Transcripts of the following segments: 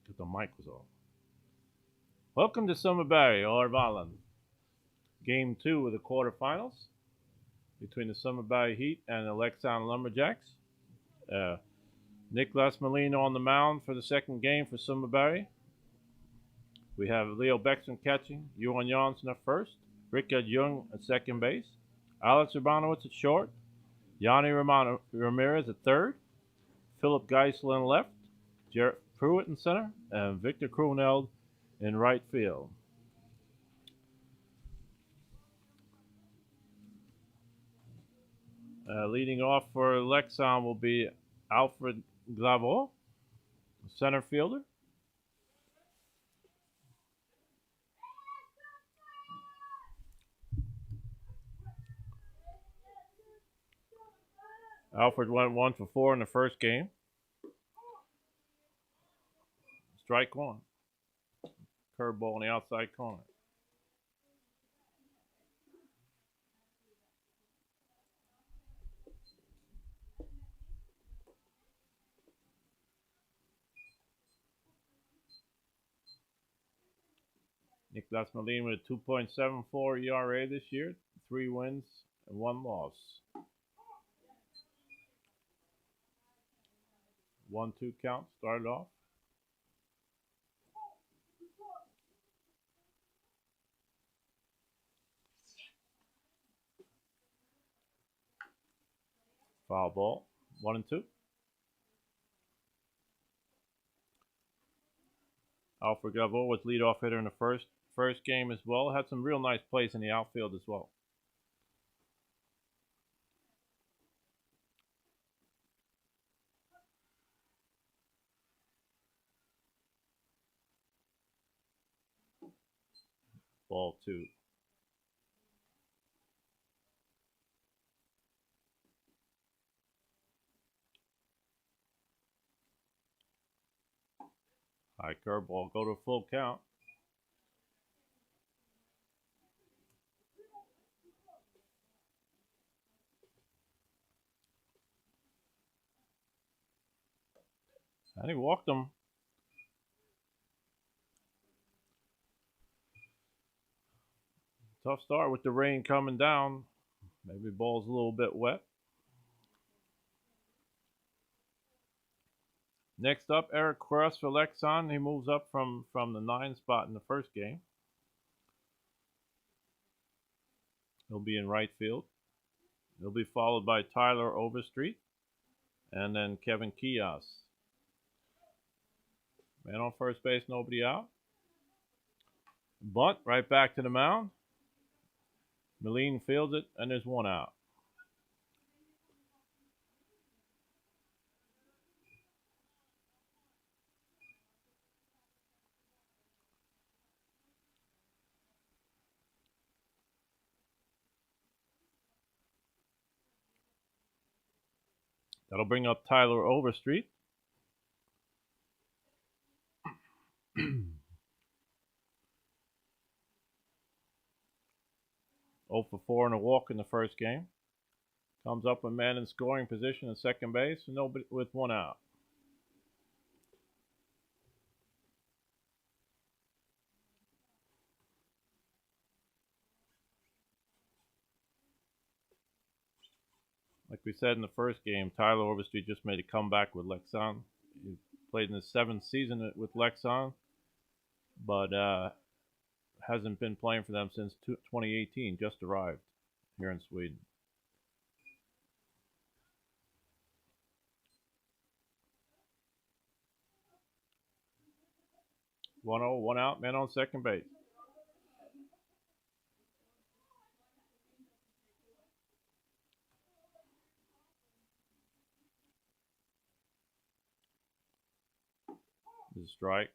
Because the mic was off. Welcome to Sundbyberg, Örvallen. Game 2 of the quarterfinals between the Sundbyberg Heat and the Leksand Lumberjacks. Uh, Nicholas Molino on the mound for the second game for Sundbyberg. We have Leo Bäckström catching, Johan Jansson at first, Rickard Jung at second base, Alex Urbanowitz at short, Yanni Ramirez at third, Philip Geisel in left, Jarrett Pruitt in center, and Victor Kruneld in right field. Leading off for Leksand will be Alfred Glavo, center fielder. Alfred went 1 for 4 in the first game. Strike one. Curveball in the outside corner. Nicholas Molina with a 2.74 ERA this year, 3 wins and 1 loss. 1-2 count started off. Foul ball, 1-2. Alfred Glavo was leadoff hitter in the first game as well. Had some real nice plays in the outfield as well. Ball 2. High curveball, go to full count. And he walked him. Tough start with the rain coming down. Maybe ball's a little bit wet. Next up, Eric Cross for Leksand. He moves up from the 9 spot in the first game. He'll be in right field. He'll be followed by Tyler Overstreet and then Kevin Kios. Man on first base, nobody out. Bunt right back to the mound. Moline fields it, and there's 1 out. That'll bring up Tyler Overstreet. 0 for 4 and a walk in the first game. Comes up with man in scoring position at second base, nobody with 1 out. Like we said in the first game, Tyler Overstreet just made a comeback with Leksand. He played in his 7th season with Leksand, but hasn't been playing for them since 2018. Just arrived here in Sweden. One 0, 1 out, man on second base. This is a strike.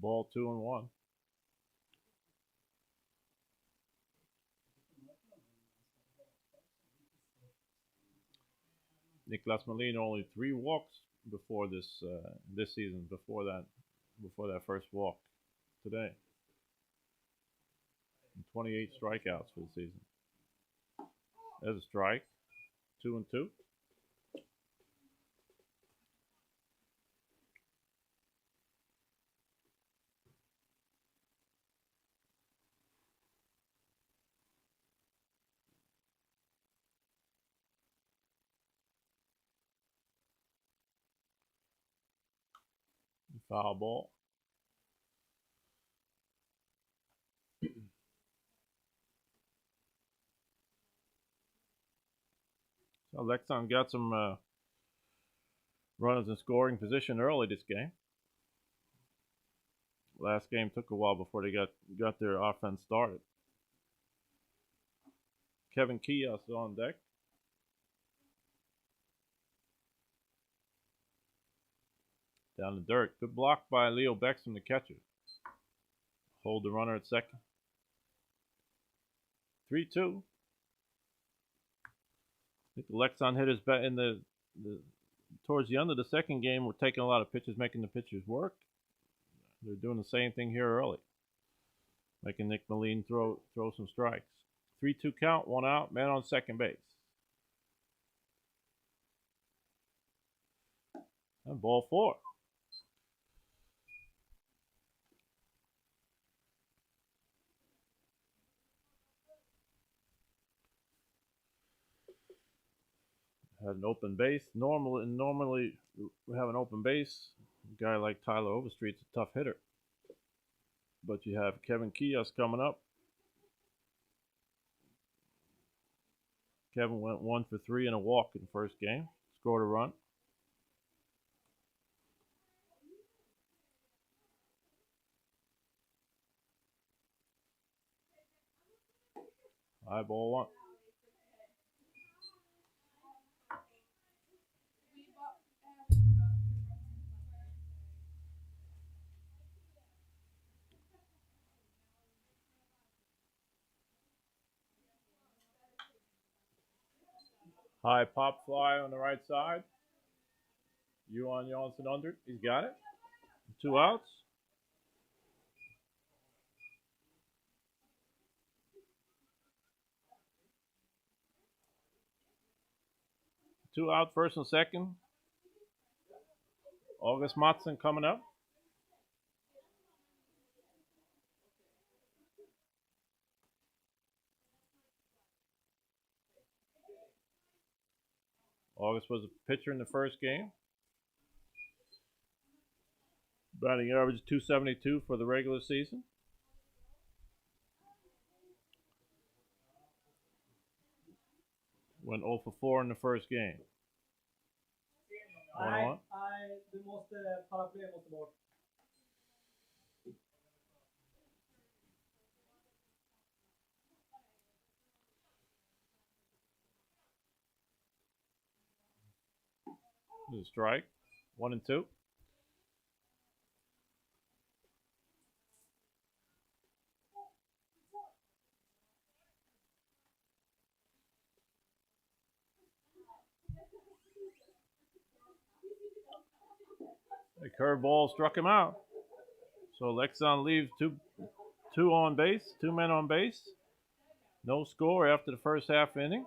Ball 2-1. Niklas Melin only 3 walks before this season. Before that first walk today, and 28 strikeouts for the season. There's a strike, 2-2. Foul ball. So Leksand got some runners in scoring position early this game. Last game took a while before they got their offense started. Kevin Kios on deck. Down the dirt. Good block by Leo Beckstrom, the catcher. Hold the runner at second. 3-2. I think the Leksand hitters in the towards the end of the second game were taking a lot of pitches, making the pitchers work. They're doing the same thing here early, making Nick Melin throw some strikes. 3-2 count, 1 out, man on second base. And ball 4. Had an open base. Normally we have an open base. A guy like Tyler Overstreet's a tough hitter. But you have Kevin Kios coming up. Kevin went 1 for 3 and a walk in the first game. Scored a run. High ball 1. High pop fly on the right side. Johan Jansson under. He's got it. 2 outs. Two out, first and second. August Mattsson coming up. August was a pitcher in the first game. Batting average 272 for the regular season. Went 0 for 4 in the first game. 1-1. Du måste paraplyet måste bort. There's a strike. 1-2. The curveball struck him out. So Leksand leaves two on base, 2 men on base. No score after the first half inning.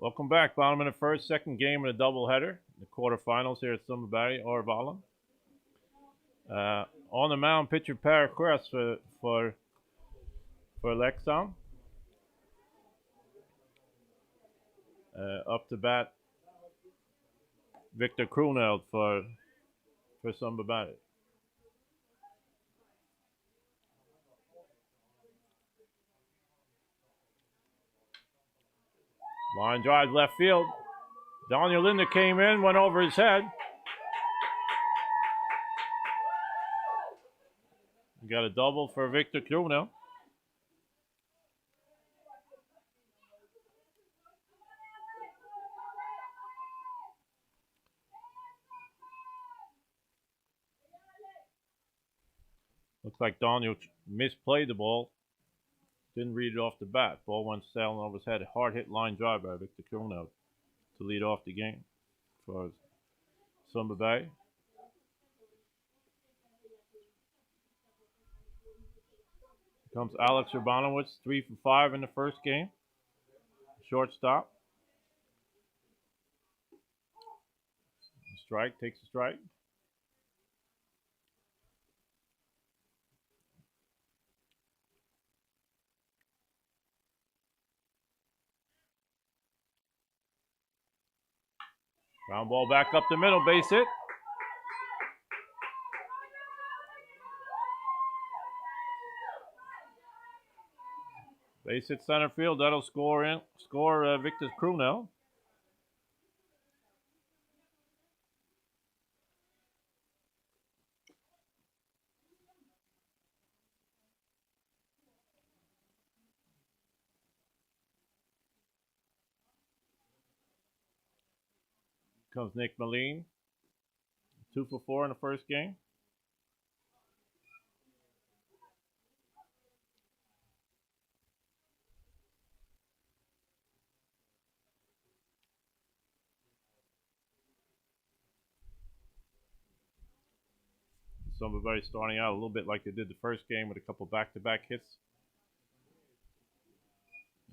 Welcome back. Bottom of the first, second game in a doubleheader. The quarterfinals here at Sundbyberg, Örvallen. On the mound, pitcher Per Kress for Leksand. Up to bat, Victor Kroneld for Sundbyberg. Line drive left field. Daniel Linder came in, went over his head. We got a double for Victor Kroneld. Looks like Daniel misplayed the ball. Didn't read it off the bat. Ball went sailing over his head. Hard hit line drive by Victor Kroneld to lead off the game for Sundbyberg. Comes Alex Urbanowicz, 3 for 5 in the first game. Shortstop. Strike, takes a strike. Ground ball back up the middle, base hit. Base hit center field. That'll score Victor Kroneld. Comes Nick Moline. 2 for 4 in the first game. Sundbyberg starting out a little bit like they did the first game with a couple back-to-back hits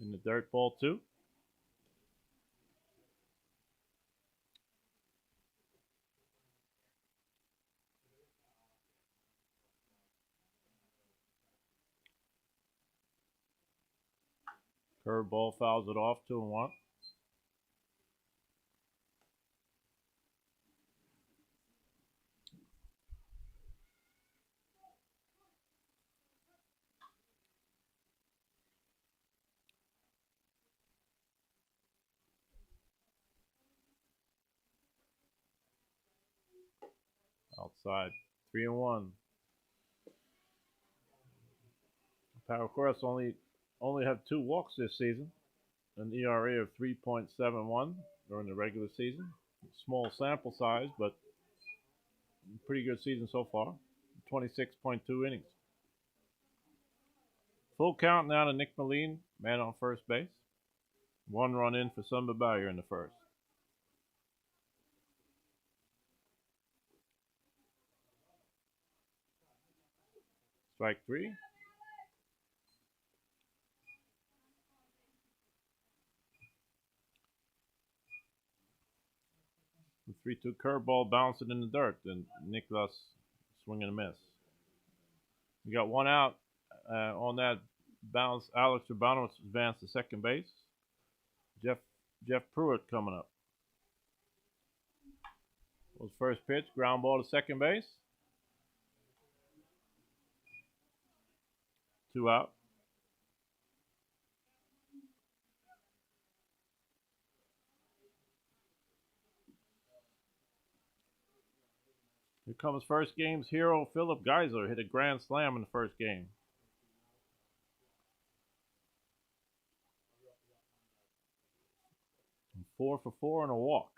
in the dirt ball too. Curveball fouls it off, 2-1. Outside, 3-1. Per Kress only have 2 walks this season, an ERA of 3.71 during the regular season. Small sample size, but pretty good season so far. 26.2 innings. Full count now to Nick Moline, man on first base. 1 run in for Sundbyberg in the first. Strike 3. The 3-2 curveball bouncing in the dirt, and Niklas swinging a miss. We got 1 out on that bounce. Alex Urbanowicz advanced to second base. Jeff Pruitt coming up. Was first pitch, ground ball to second base. 2 out. Here comes first game's hero, Philip Geisler. Hit a grand slam in the first game. And 4 for 4 and a walk.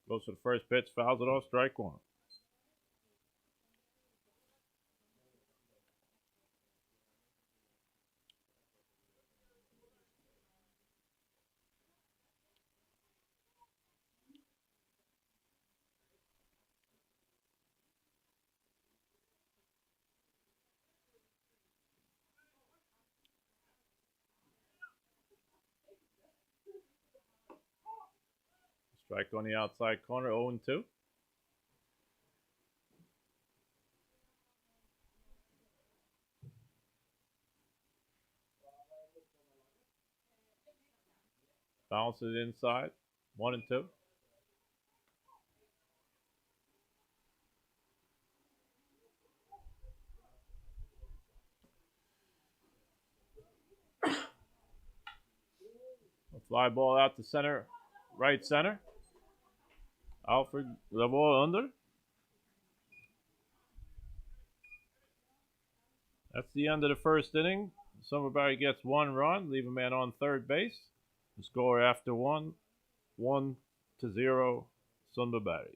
Goes for the first pitch, fouls it off, strike 1. Strike on the outside corner, 0-2. Bounce it inside, 1-2. A fly ball out to center, right center. Alfred, the ball under. That's the end of the first inning. Sundbyberg gets 1 run, leave a man on third base. The score after 1-0 Sundbyberg.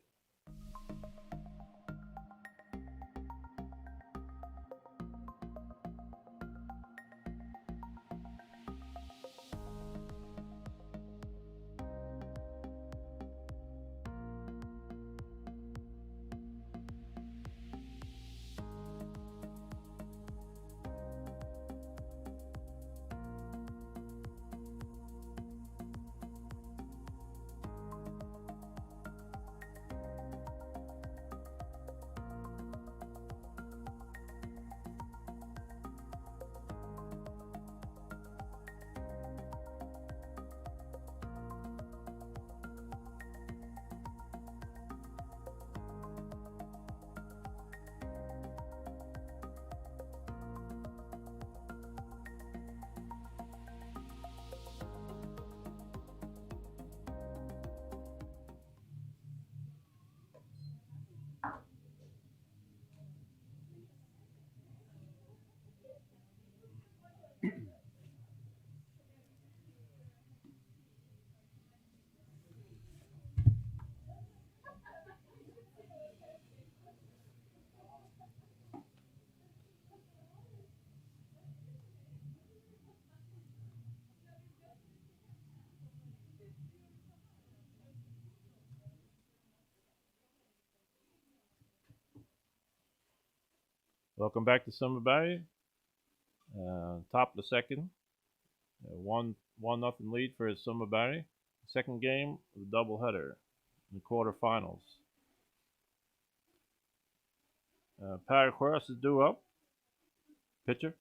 Welcome back to Sundbyberg. Top of the second. 1-0 lead for Sundbyberg. Second game of the doubleheader in the quarterfinals. Per Cross is due up. Pitcher.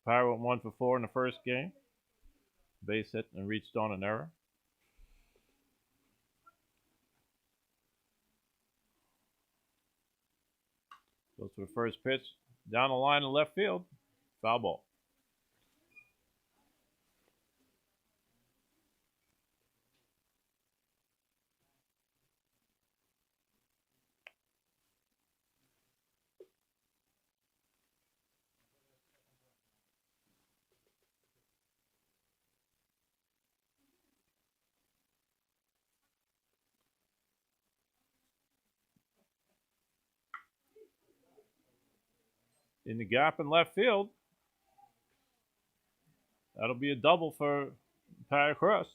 Per went 1 for 4 in the first game. Base hit and reached on an error. Goes for the first pitch. Down the line in left field. Foul ball. In the gap in left field. That'll be a double for Per Cross.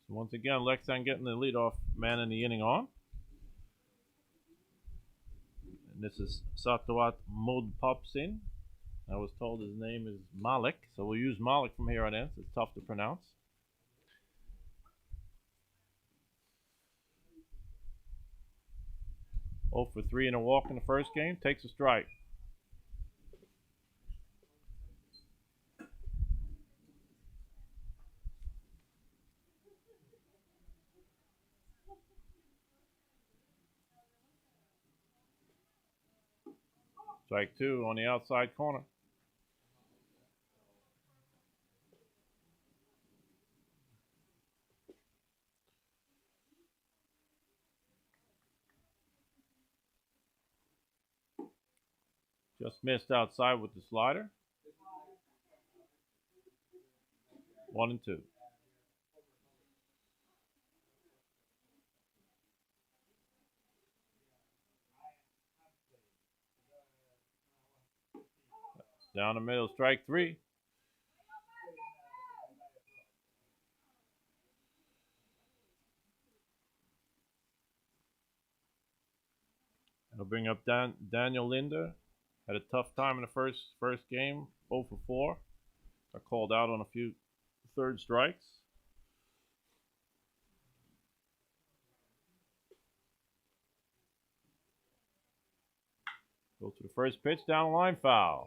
So once again, Leksand getting the leadoff man in the inning on. And this is Satawat Modpopsin. I was told his name is Malik, so we'll use Malik from here on in. It's tough to pronounce. Oh for 3 and a walk in the first game. Takes a strike. Strike 2 on the outside corner. Just missed outside with the slider. 1-2. Down the middle, strike 3. It'll bring up Daniel Linder. Had a tough time in the first game, 0 for 4. Got called out on a few third strikes. Goes to the first pitch, down the line, foul.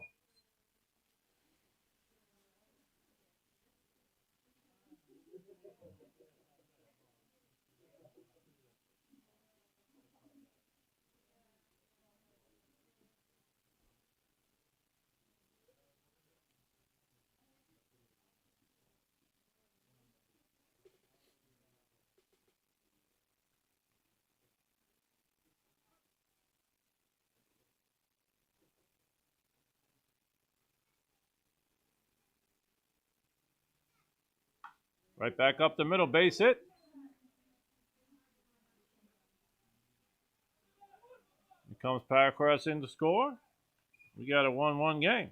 Right back up the middle, base hit. Here comes Paracross in to score. We got a 1-1 game.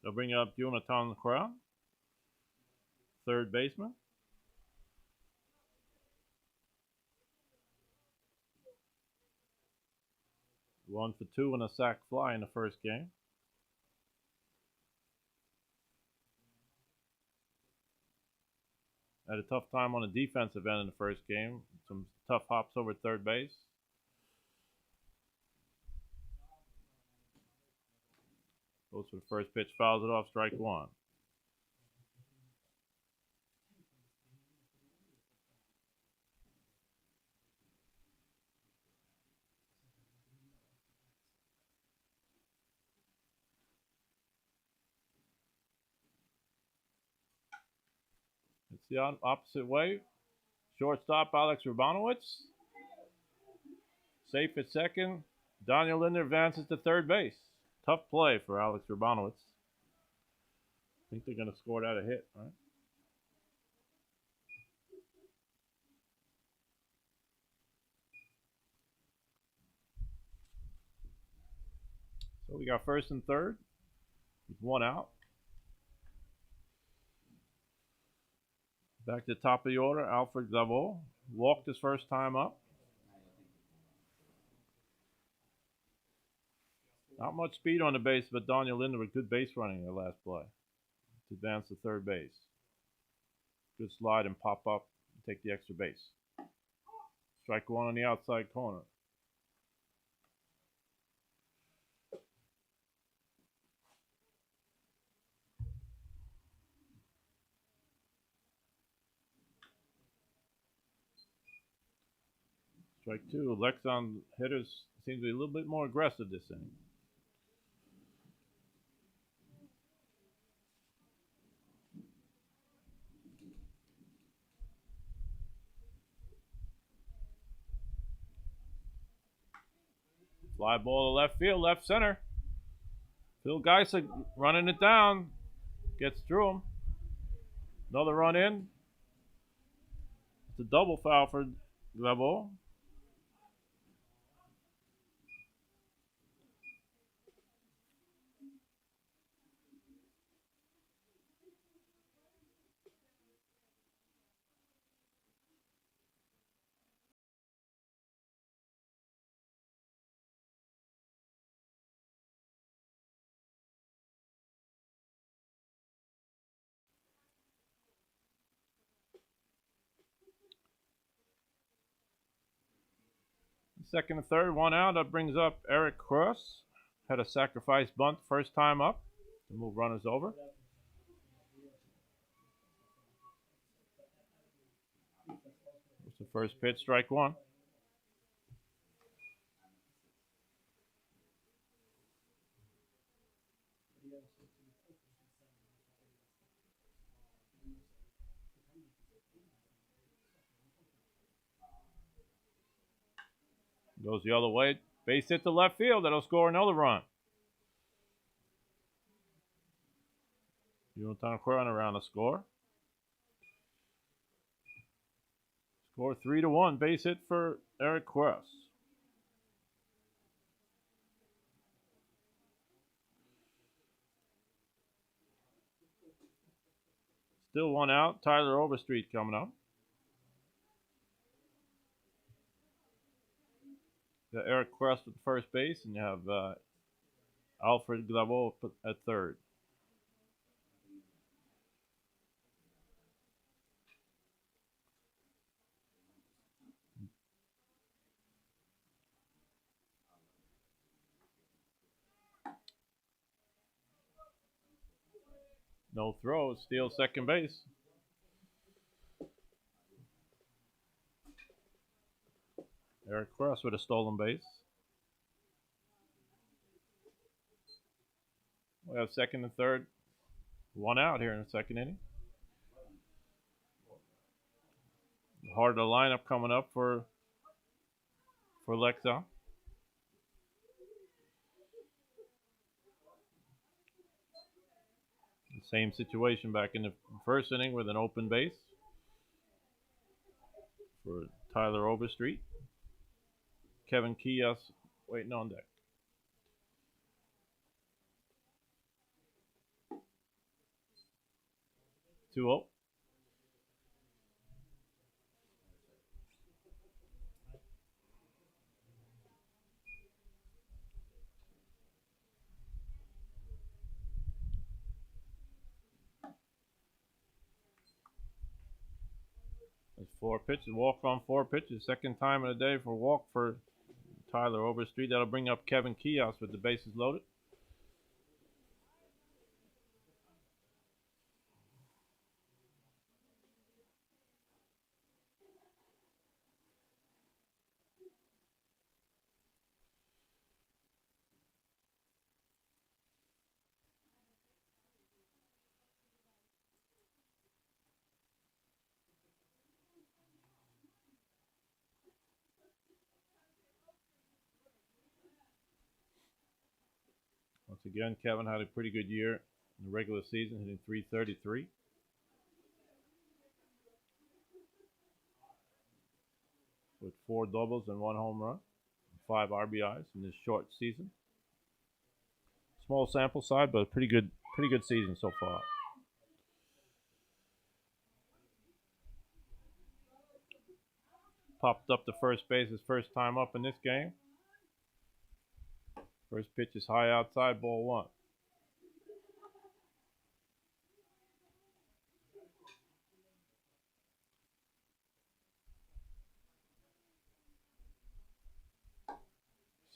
They'll bring up Jonathan Crown, third baseman. One for 2 and a sac fly in the first game. Had a tough time on the defensive end in the first game. Some tough hops over third base. Goes for the first pitch, fouls it off, strike 1. It's the opposite way. Shortstop Alex Urbanowitz. Safe at second. Daniel Linder advances to third base. Tough play for Alex Urbanowitz. I think they're going to score that a hit, right? So we got first and third with 1 out. Back to the top of the order, Alfred Glavot walked his first time up. Not much speed on the base, but Daniel Linder with good base running in the last play to advance to third base. Good slide and pop up and take the extra base. Strike 1 on the outside corner. Strike 2. Leksand hitters seem to be a little bit more aggressive this inning. Fly ball to left field, left center. Phil Geisa running it down. Gets through him. Another run in. It's a double foul for Glavot. Second and third, 1 out. That brings up Eric Cross. Had a sacrifice bunt first time up to move runners over. It's the first pitch, strike 1. Goes the other way. Base hit to left field. That'll score another run. Jonathan Quran around the score. Score 3-1. Base hit for Eric Quest. Still one out. Tyler Overstreet coming up. Got Eric Quest at first base, and you have Alfred Glavo at third. No throw. Steals second base. Eric Quest with a stolen base. We have second and third. One out here in the second inning. Heart of the lineup coming up for Leksand. Same situation back in the first inning with an open base for Tyler Overstreet. Kevin Kios waiting on deck. Two 0. There's 4 pitches. Walk on 4 pitches. Second time in a day for walk for Tyler Overstreet. That'll bring up Kevin Kios with the bases loaded. Once again, Kevin had a pretty good year in the regular season, hitting .333. With 4 doubles and 1 home run, 5 RBIs in this short season. Small sample size, but a pretty good season so far. Popped up to first base his first time up in this game. First pitch is high outside, ball 1.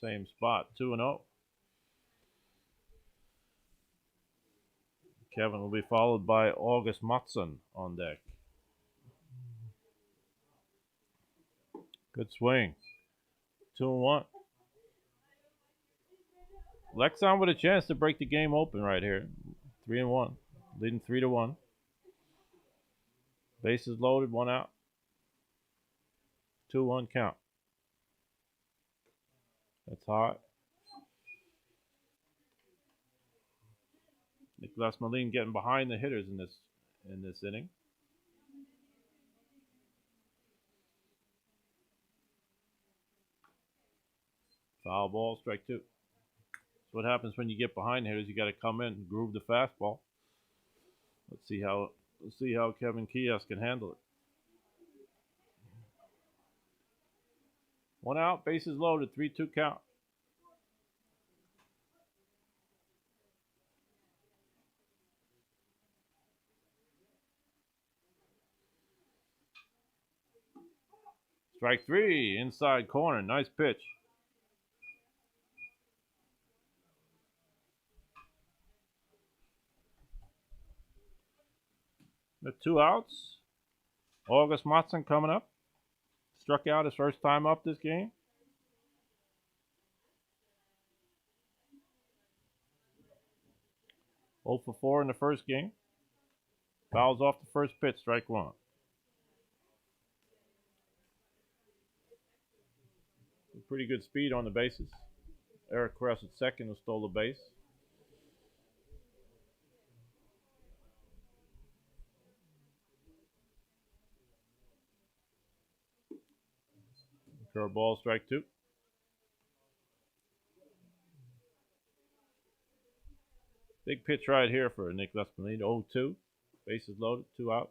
Same spot, 2-0. Kevin will be followed by August Mattsson on deck. Good swing. 2-1. Leksand with a chance to break the game open right here. 3-1. Leading 3-1. Bases loaded, 1 out. 2-1 count. That's hot. Nicolas Moline getting behind the hitters in this inning. Foul ball, strike 2. That's what happens when you get behind hitters. You got to come in and groove the fastball. Let's see how Kevin Kios can handle it. 1 out, bases loaded, 3-2 count. Strike 3, inside corner, nice pitch. The 2 outs. August Mattsson coming up. Struck out his first time up this game. Oh for 4 in the first game. Fouls off the first pitch, strike 1. Pretty good speed on the bases. Eric Kress at second who stole the base. Curveball, strike 2. Big pitch right here for Nick Leksand. 0-2. Bases loaded, 2 out.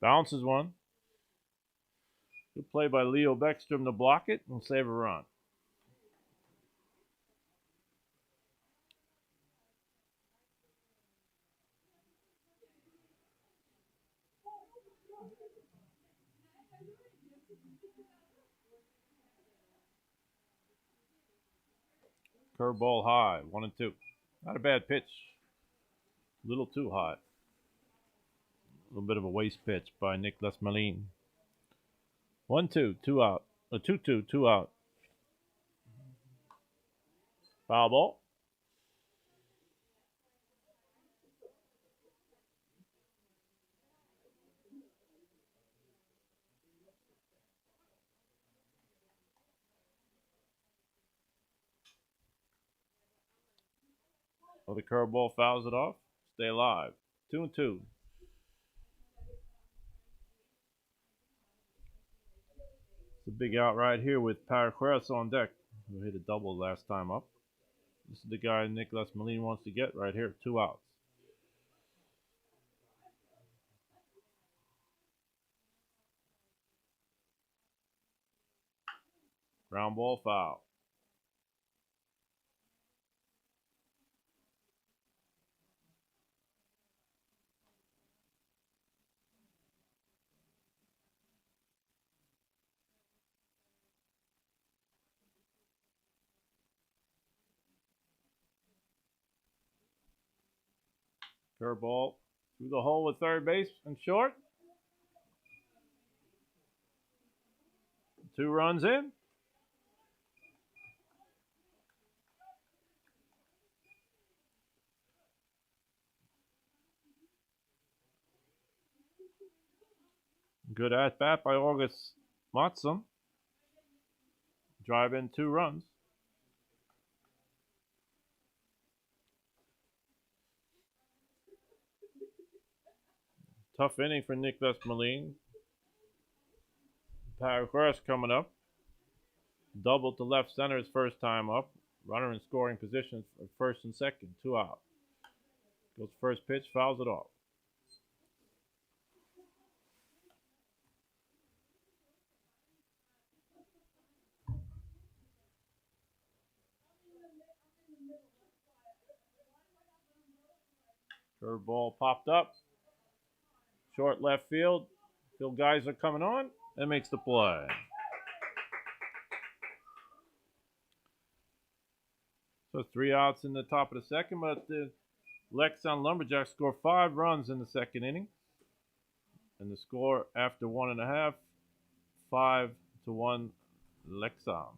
Bounces one. Good play by Leo Beckstrom to block it and save a run. Curveball high, 1-2. Not a bad pitch. A little too high. A little bit of a waste pitch by Nick Leksand. 1-2, 2 out. 2-2, 2 out. Foul ball. Well, the curveball fouls it off. Stay alive. 2-2. It's a big out right here with Paraqueras on deck, who hit a double last time up. This is the guy Nick Leksand wants to get right here. 2 outs. Ground ball foul. Curveball through the hole with third base and short. 2 runs in. Good at bat by August Matson. Drive in 2 runs. Tough inning for Nick Leksand. Paraqueras coming up. Double to left center his first time up. Runner in scoring position for first and second. 2 out. Goes first pitch, fouls it off. Curveball popped up. Short left field. Phil guys are coming on and makes the play. So 3 outs in the top of the second, but the Leksand Lumberjacks score 5 runs in the second inning. And the score after 1.5, 5-1 Leksand.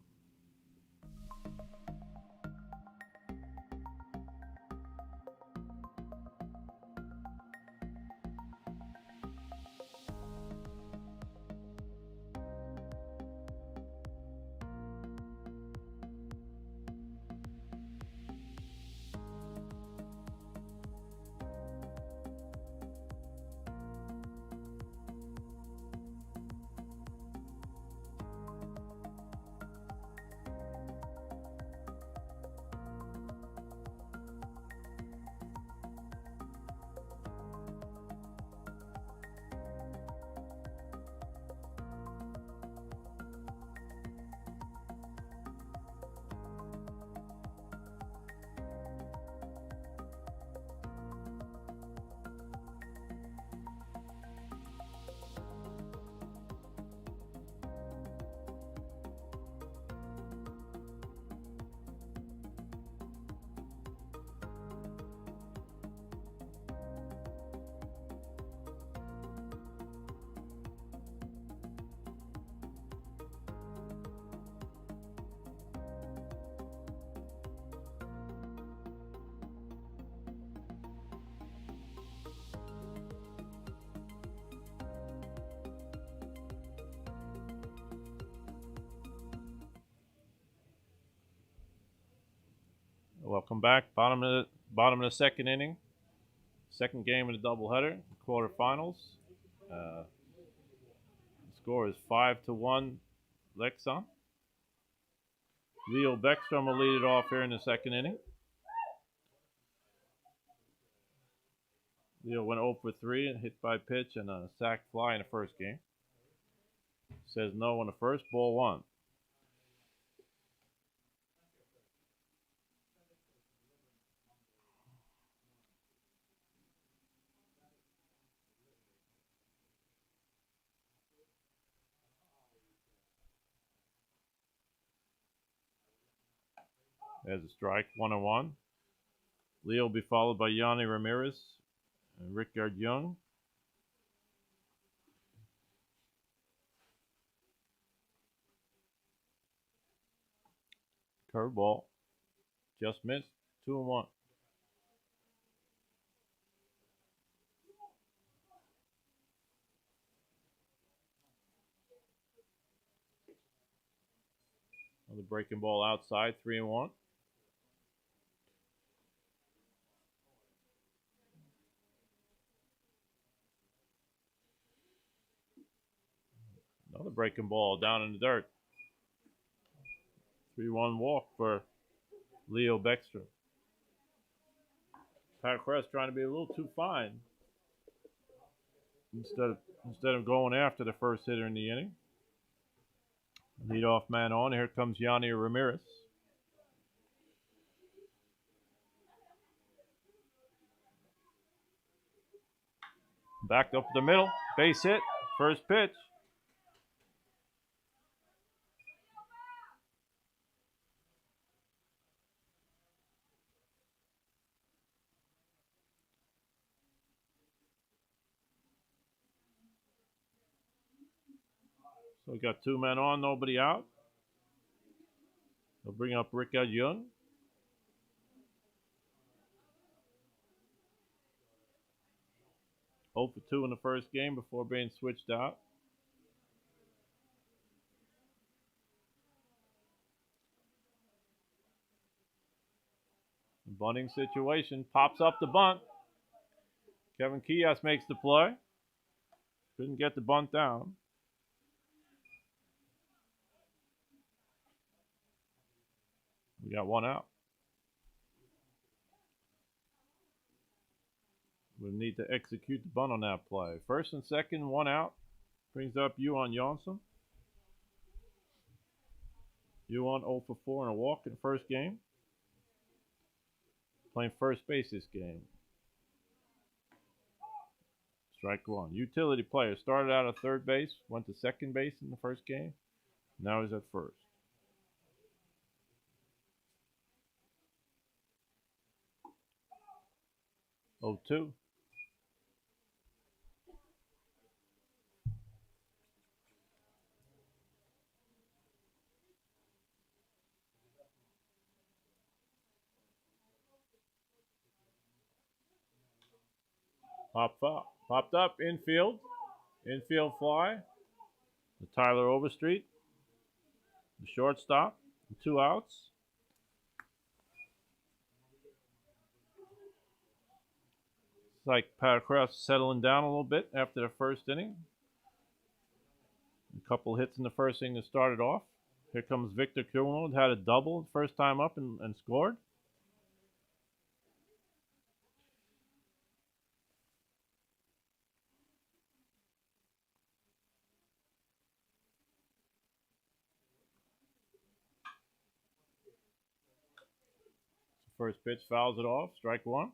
Welcome back. Bottom of the second inning. Second game of the doubleheader, quarterfinals. Score is 5-1 Leksand. Leo Bäckström will lead it off here in the second inning. Leo went 0 for 3 and hit by pitch and a sac fly in the first game. Says no on the first, ball 1. There's a strike, 1-1. Leo will be followed by Yanni Ramirez and Rickard Young. Curveball, just missed, 2-1. Another breaking ball outside, 3-1. Another breaking ball down in the dirt. 3-1 walk for Leo Bäckström. Pat Crest trying to be a little too fine. Instead of going after the first hitter in the inning. Leadoff man on. Here comes Yanni Ramirez. Backed up the middle. Base hit. First pitch. So we got 2 men on, nobody out. They'll bring up Rickard Young. Oh for 2 in the first game before being switched out. The bunting situation, pops up the bunt. Kevin Kias makes the play. Couldn't get the bunt down. We got 1 out. We need to execute the bunt on that play. First and second, 1 out. Brings up Johan Jansson. Johan 0 for 4 and a walk in the first game. Playing first base this game. Strike 1. Utility player. Started out at third base. Went to second base in the first game. Now he's at first. 0-2. Popped up, infield. Infield fly. The Tyler Overstreet. The shortstop. 2 outs. It's like Pat Kraft settling down a little bit after the first inning. A couple hits in the first inning that started off. Here comes Victor Kuhlman, had a double first time up and scored. First pitch fouls it off, strike 1.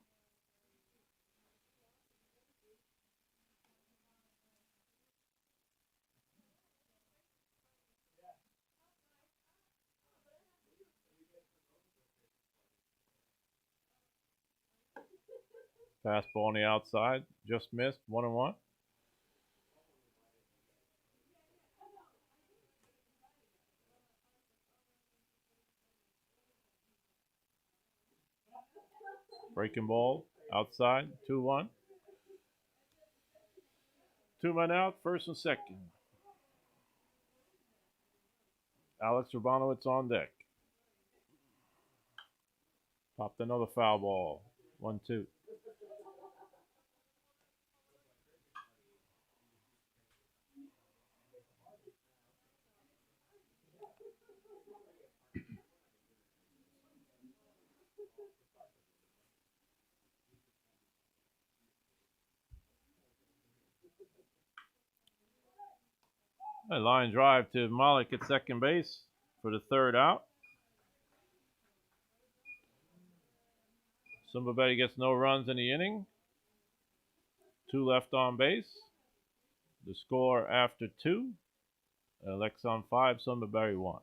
Fastball on the outside, just missed, 1-1. Breaking ball, outside, 2-1. 2 men out, first and second. Alex Urbanowitz on deck. Popped another foul ball, 1-2. A line drive to Malik at second base for the third out. Sundbyberg gets no runs in the inning. 2 left on base. The score after 2. Leksand 5, Sundbyberg 1.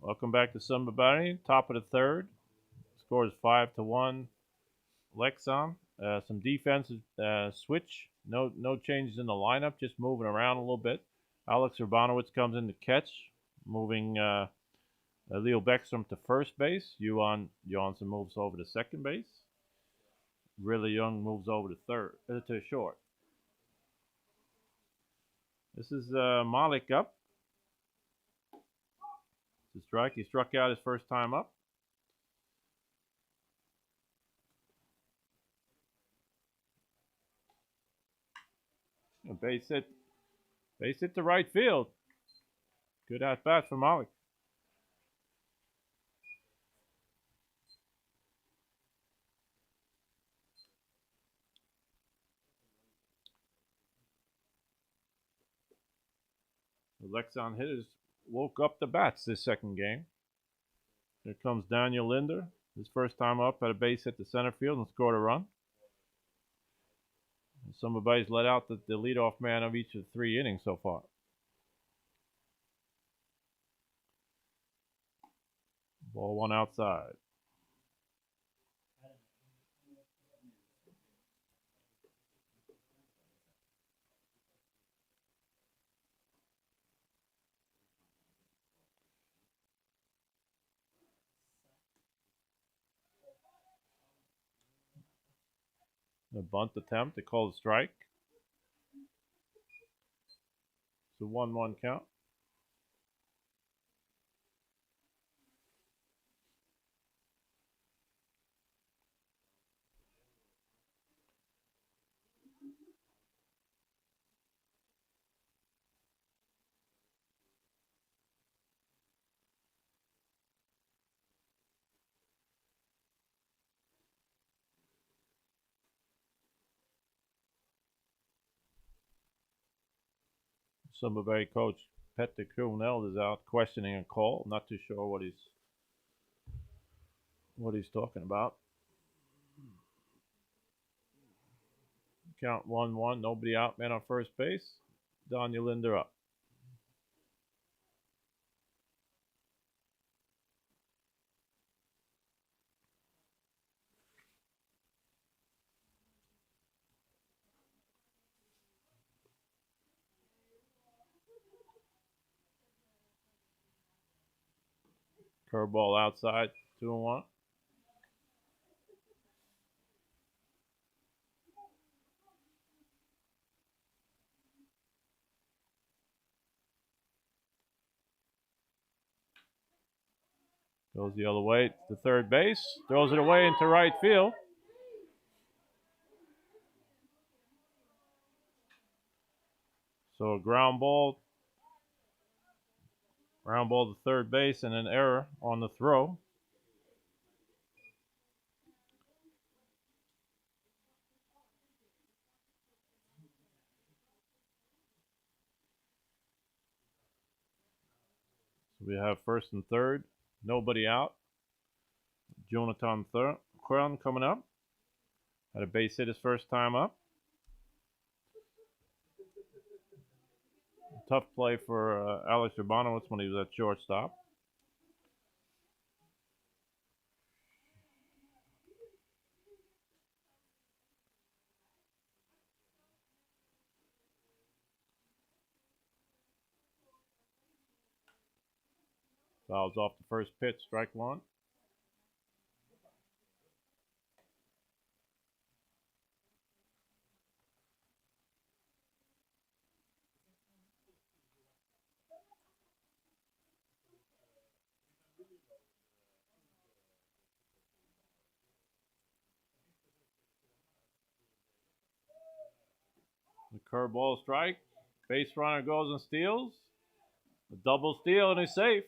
Welcome back to Sundbyberg. Top of the third. Score is 5-1. Leksand. Some defensive switch. No changes in the lineup. Just moving around a little bit. Alex Urbanowitz comes in to catch, moving Leo Beckstrom to first base. Johan Johansson moves over to second base. Really Young moves over to short. This is Malik up. It's a strike. He struck out his first time up. A base hit to right field. Good at bat for Malik. The Leksand hitters woke up the bats this second game. Here comes Daniel Linder. His first time up, had a base hit to center field and scored a run. And Sundbyberg's let out the leadoff man of each of the 3 innings so far. Ball 1 outside. A bunt attempt to call a strike. It's a 1-1 count. Sundbyberg coach Petter Kroneld is out questioning a call. Not too sure what he's talking about. Count 1-1. Nobody out. Man on first base. Daniel Linder up. Curveball outside, 2-1. Goes the other way to third base. Throws it away into right field. So a ground ball to third base and an error on the throw. So we have first and third, nobody out. Jonathan Crown coming up. Had a base hit his first time up. Tough play for Alex Urbanowitz when he was at shortstop. Fouls off the first pitch, strike one. The curveball strike. Base runner goes and steals. A double steal and he's safe.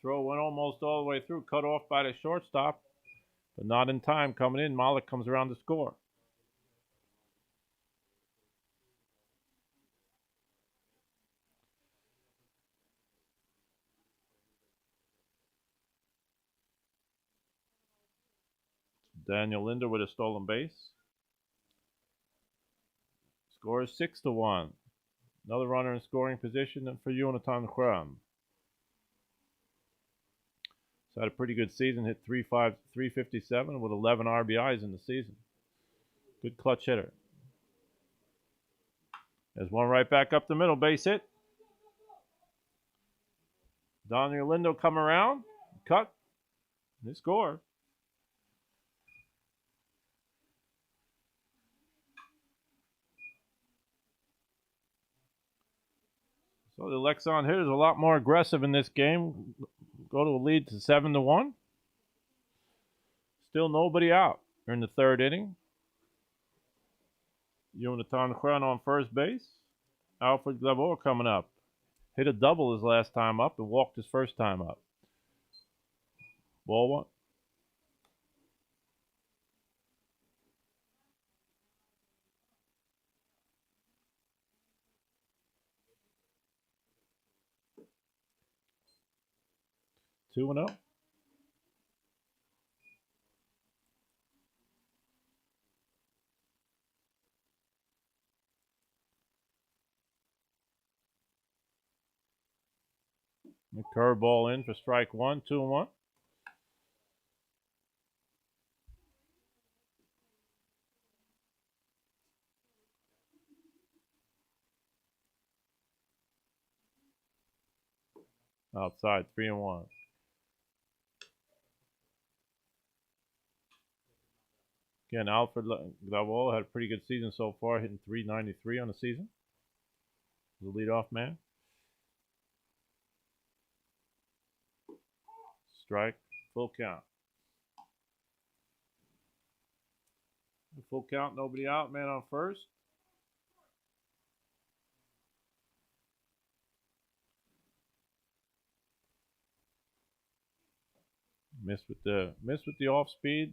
Throw went almost all the way through, cut off by the shortstop, but not in time. Coming in, Malik comes around to score. Daniel Linder with a stolen base. Score is 6-1. Another runner in scoring position for Jonathan Crown. He's had a pretty good season, hit 357 with 11 RBIs in the season. Good clutch hitter. There's one right back up the middle, base hit. Daniel Lindo come around, cut, and they score. So the Leksand hitters a lot more aggressive in this game. Go to a lead to 7-1. Still nobody out. They're in the third inning. Jonathan Crown on first base. Alfred Glavor coming up. Hit a double his last time up and walked his first time up. Ball one. Two and 0. The curveball in for strike one, 2-1. Outside, 3-1. Again, Alfred Glavor had a pretty good season so far, hitting .393 on the season. The leadoff man. Strike, full count. Full count, nobody out, man on first. Missed with the off speed.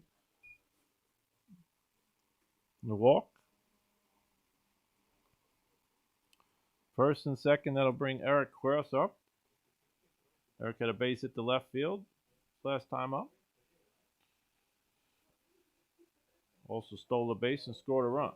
The walk. First and second, that'll bring Eric Queros up. Eric had a base hit the left field last time up. Also stole the base and scored a run.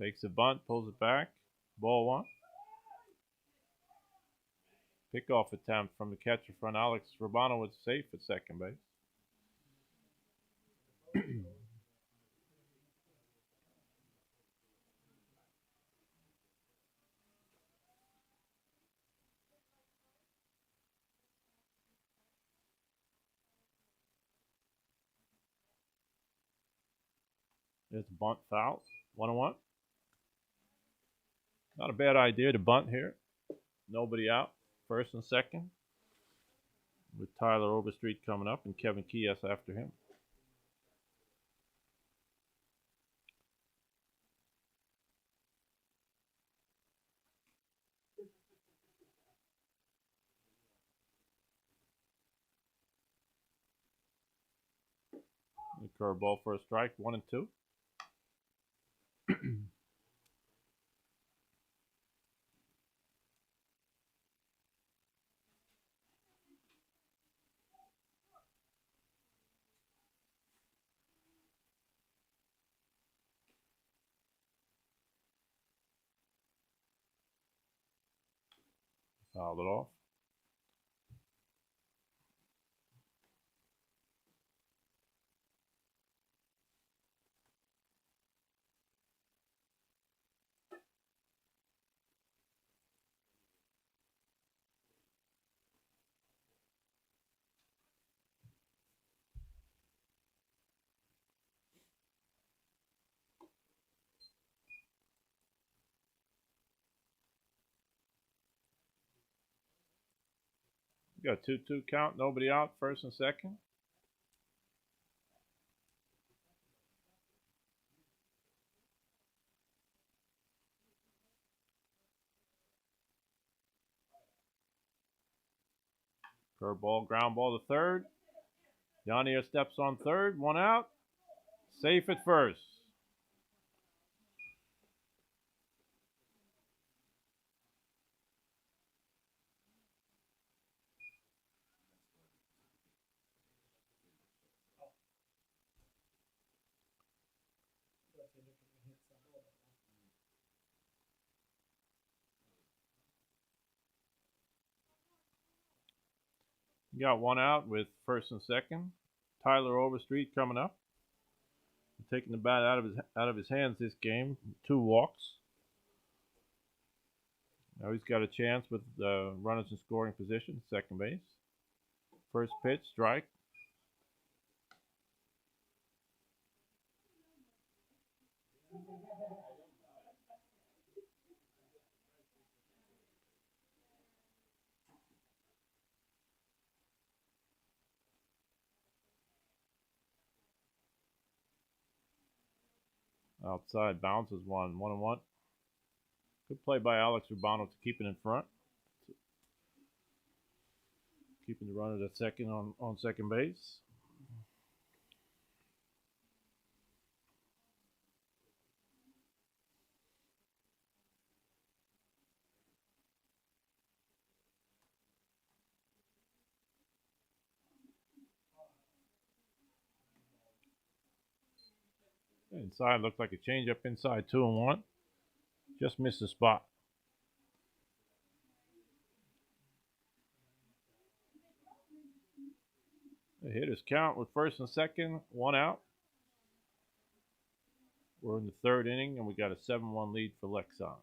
Takes a bunt, pulls it back. Ball one. Pickoff attempt from the catcher front. Alex Urbano was safe at second base. It's bunt foul. 1-1. Not a bad idea to bunt here. Nobody out. First and second. With Tyler Overstreet coming up and Kevin Kies after him. The curveball for a strike. 1-2. Fouled it off. Got 2-2 count. Nobody out. First and second. Curveball, ground ball to third. Yanier steps on third. 1 out. Safe at first. You got 1 out with first and second. Tyler Overstreet coming up. Taking the bat out of his hands this game. 2 walks. Now he's got a chance with runners in scoring position, second base. First pitch, strike. Outside bounces 1-1. Good play by Alex Urbano to keep it in front. Keeping the runner at second on second base. Inside looked like a changeup inside 2-1. Just missed the spot. The hitters count with first and second, 1 out. We're in the third inning and we got a 7-1 lead for Leksand.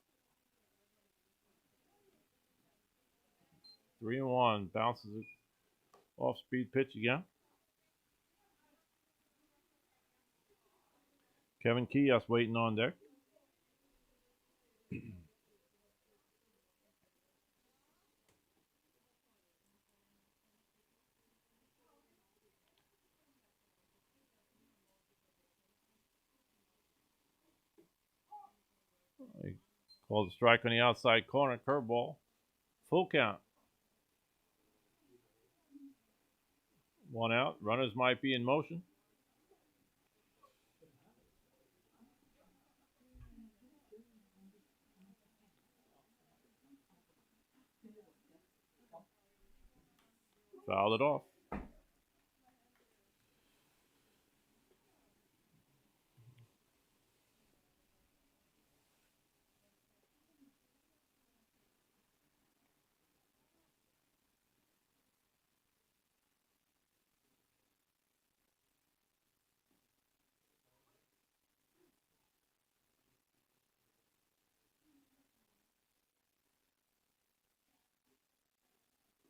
3-1, bounces it off speed pitch again. Kevin Kies waiting on deck. He called a strike on the outside corner, curveball. Full count. 1 out. Runners might be in motion. Fouled it off.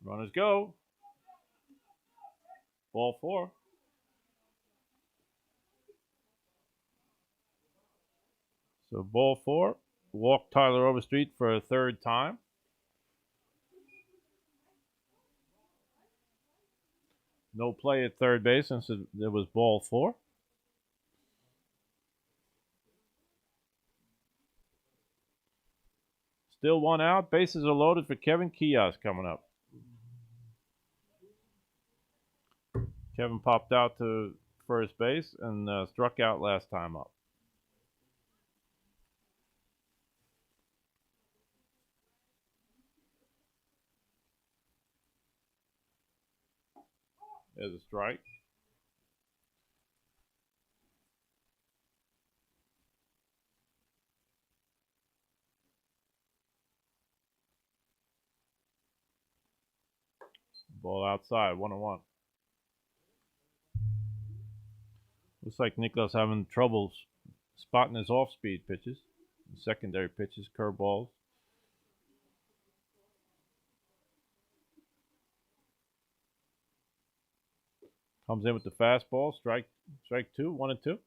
Runners go. Ball 4. So ball 4. Walk Tyler Overstreet for a third time. No play at third base since it was ball 4. Still 1 out. Bases are loaded for Kevin Kios coming up. Kevin popped out to first base and struck out last time up. There's a strike. Ball outside, 1-1. Looks like Nicholas having trouble spotting his off-speed pitches, secondary pitches, curveballs. Comes in with the fastball, strike 2, 1-2.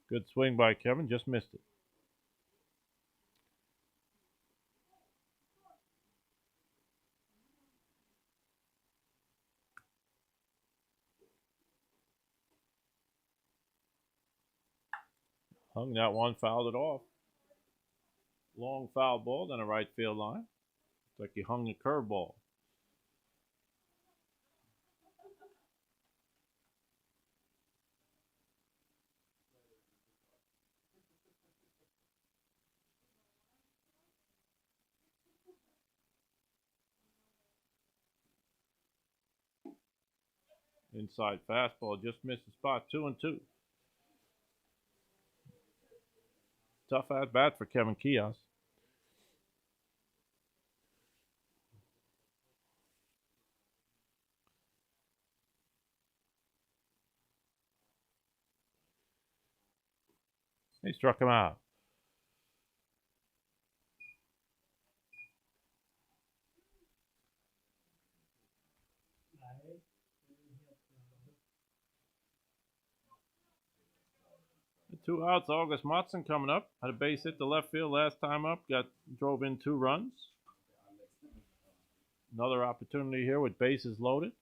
Good swing by Kevin, just missed it. Hung that one, fouled it off. Long foul ball down the right field line. It's like he hung the curveball. Inside fastball, just missed the spot, 2-2. Tough at bat for Kevin Kios. He struck him out. The 2 outs, August Matson coming up. Had a base hit to left field last time up. Drove in 2 runs. Another opportunity here with bases loaded.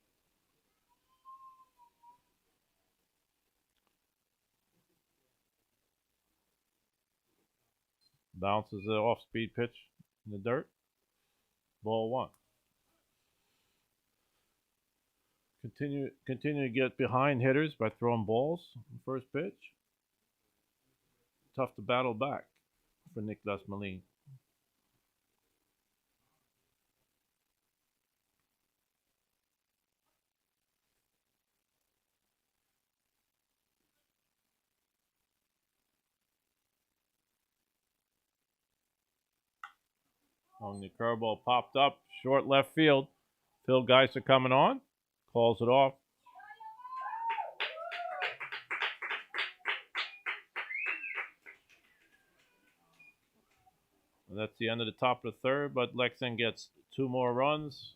Bounces the off-speed pitch in the dirt. Ball 1. Continue to get behind hitters by throwing balls. First pitch. Tough to battle back for Nicholas Malin. On the curveball popped up, short left field. Phil Geiser coming on, calls it off. And that's the end of the top of the third, but Leksand gets 2 more runs.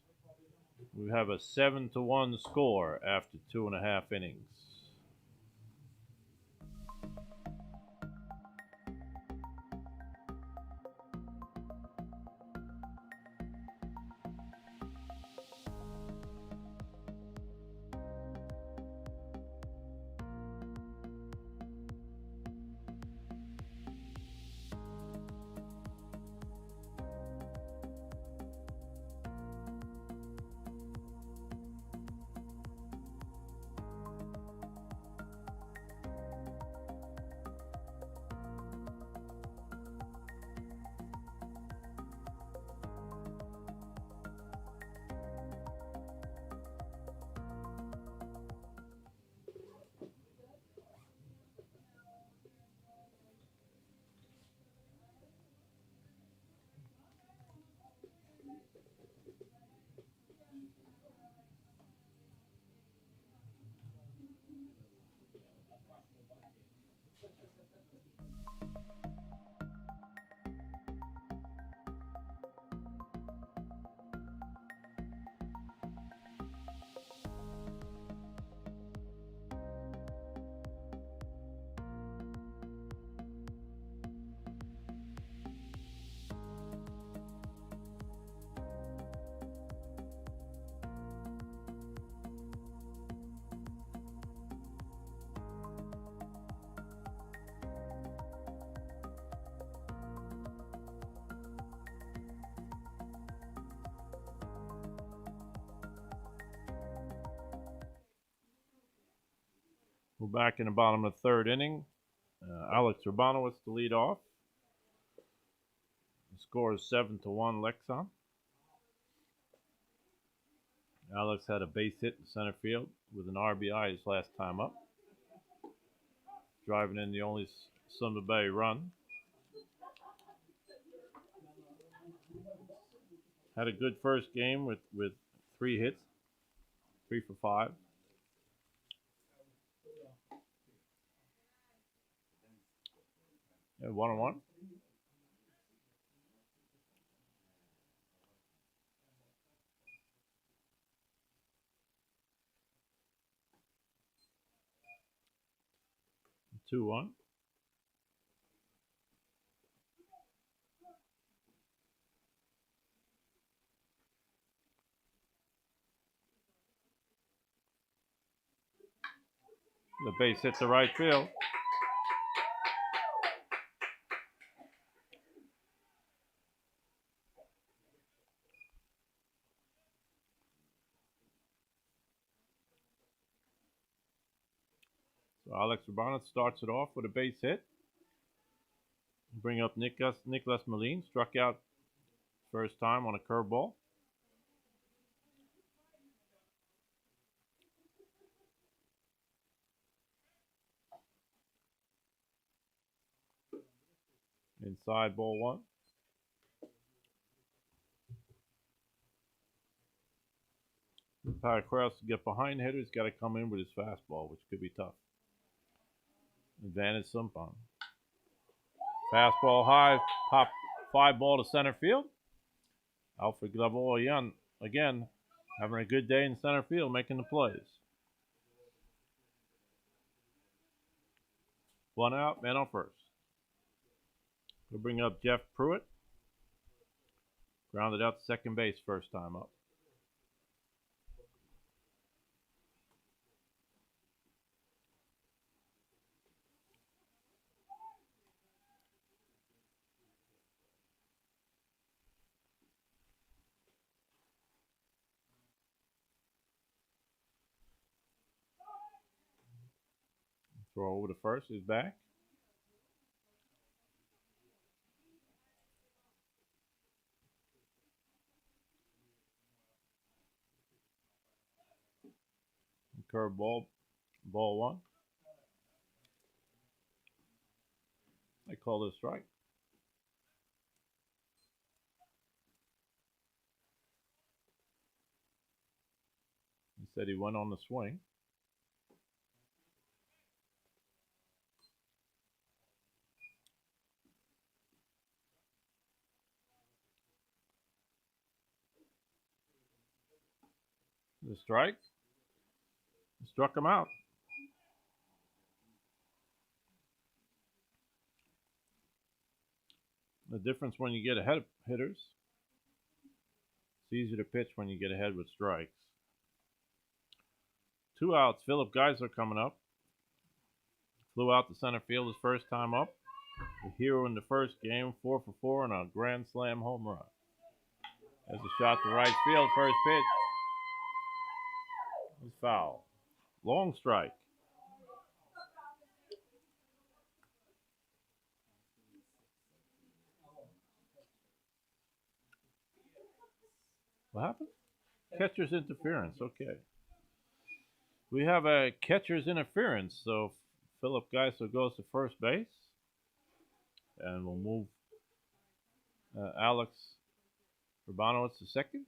We have a 7-1 score after 2.5 innings. We're back in the bottom of the third inning. Alex Urbanowitz to lead off. The score is 7-1 Leksand. Alex had a base hit in center field with an RBI his last time up, driving in the only Sundbyberg run. Had a good first game with 3 hits, 3 for 5. Yeah, 1-1. Two one. The base hit to right field. So Alex Urbanowitz starts it off with a base hit. Bring up Nicholas Malin, struck out first time on a curveball. Inside, ball 1. Power Kraus to get behind hitters, got to come in with his fastball, which could be tough. Advantage Sundbyberg. Fastball high, pop 5 ball to center field. Alfred Glavol again, having a good day in center field, making the plays. 1 out, man on first. We'll bring up Jeff Pruitt. Grounded out to second base first time up. Throw over to first, he's back. Curveball, ball 1. I call this a strike. He said he went on the swing. The strike. Struck him out. The difference when you get ahead of hitters. It's easier to pitch when you get ahead with strikes. 2 outs. Philip Geisler coming up. Flew out to center field his first time up. The hero in the first game, 4 for 4 and a grand slam home run. There's a shot to right field. First pitch. It's foul. Long strike. What happened? Catcher's interference. Okay. We have a catcher's interference. So Philip Geisler goes to first base. And we'll move Alex Urbanowitz to second.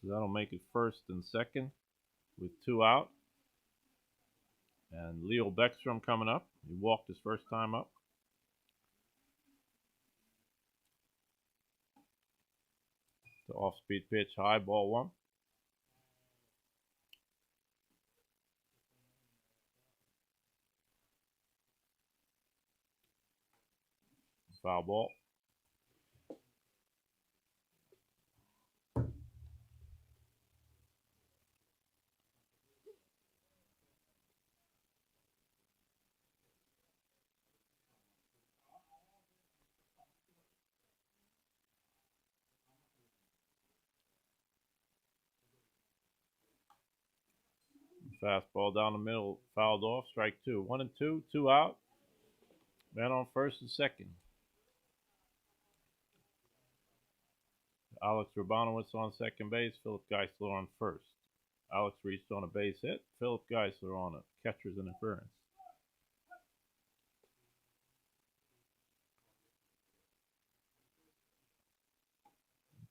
So that'll make it first and second with 2 out. And Leo Beckstrom coming up. He walked his first time up. The off-speed pitch, high, ball 1. Foul ball. Fastball down the middle, fouled off, strike two. 1-2, 2 out. Man on first and second. Alex Rabanowitz on second base, Philip Geisler on first. Alex reached on a base hit, Philip Geisler on a catcher's interference.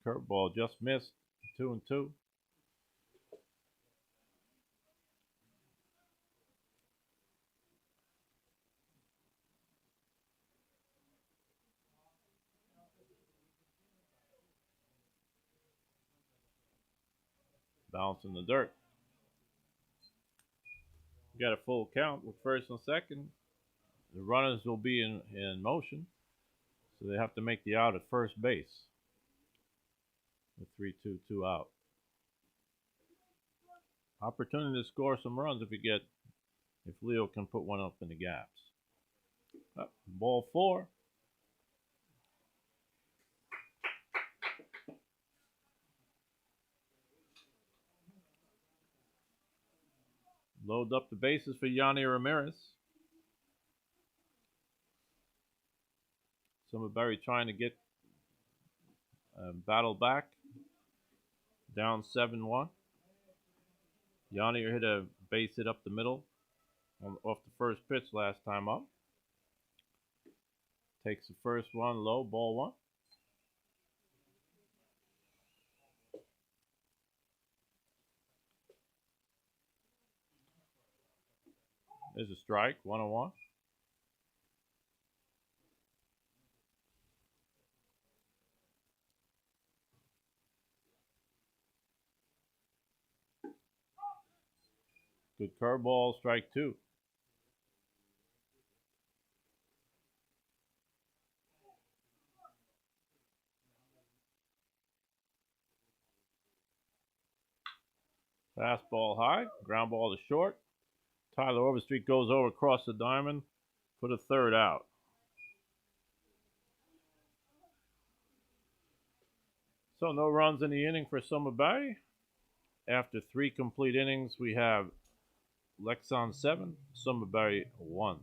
Curveball just missed, 2-2. Bounce in the dirt. Got a full count with first and second. The runners will be in motion, so they have to make the out at first base. With 3-2, 2 out. Opportunity to score some runs if Leo can put one up in the gaps. Ball 4. Load up the bases for Yanni Ramirez. Sundbyberg trying to get battle back. Down 7-1. Yanni hit a base hit up the middle off the first pitch last time up. Takes the first one low, ball 1. There's a strike, 1-1. Good curveball, strike 2. Fastball high, ground ball to short. Tyler Overstreet goes over across the diamond for the third out. So no runs in the inning for Sundbyberg. After 3 complete innings, we have Leksand 7, Sundbyberg 1.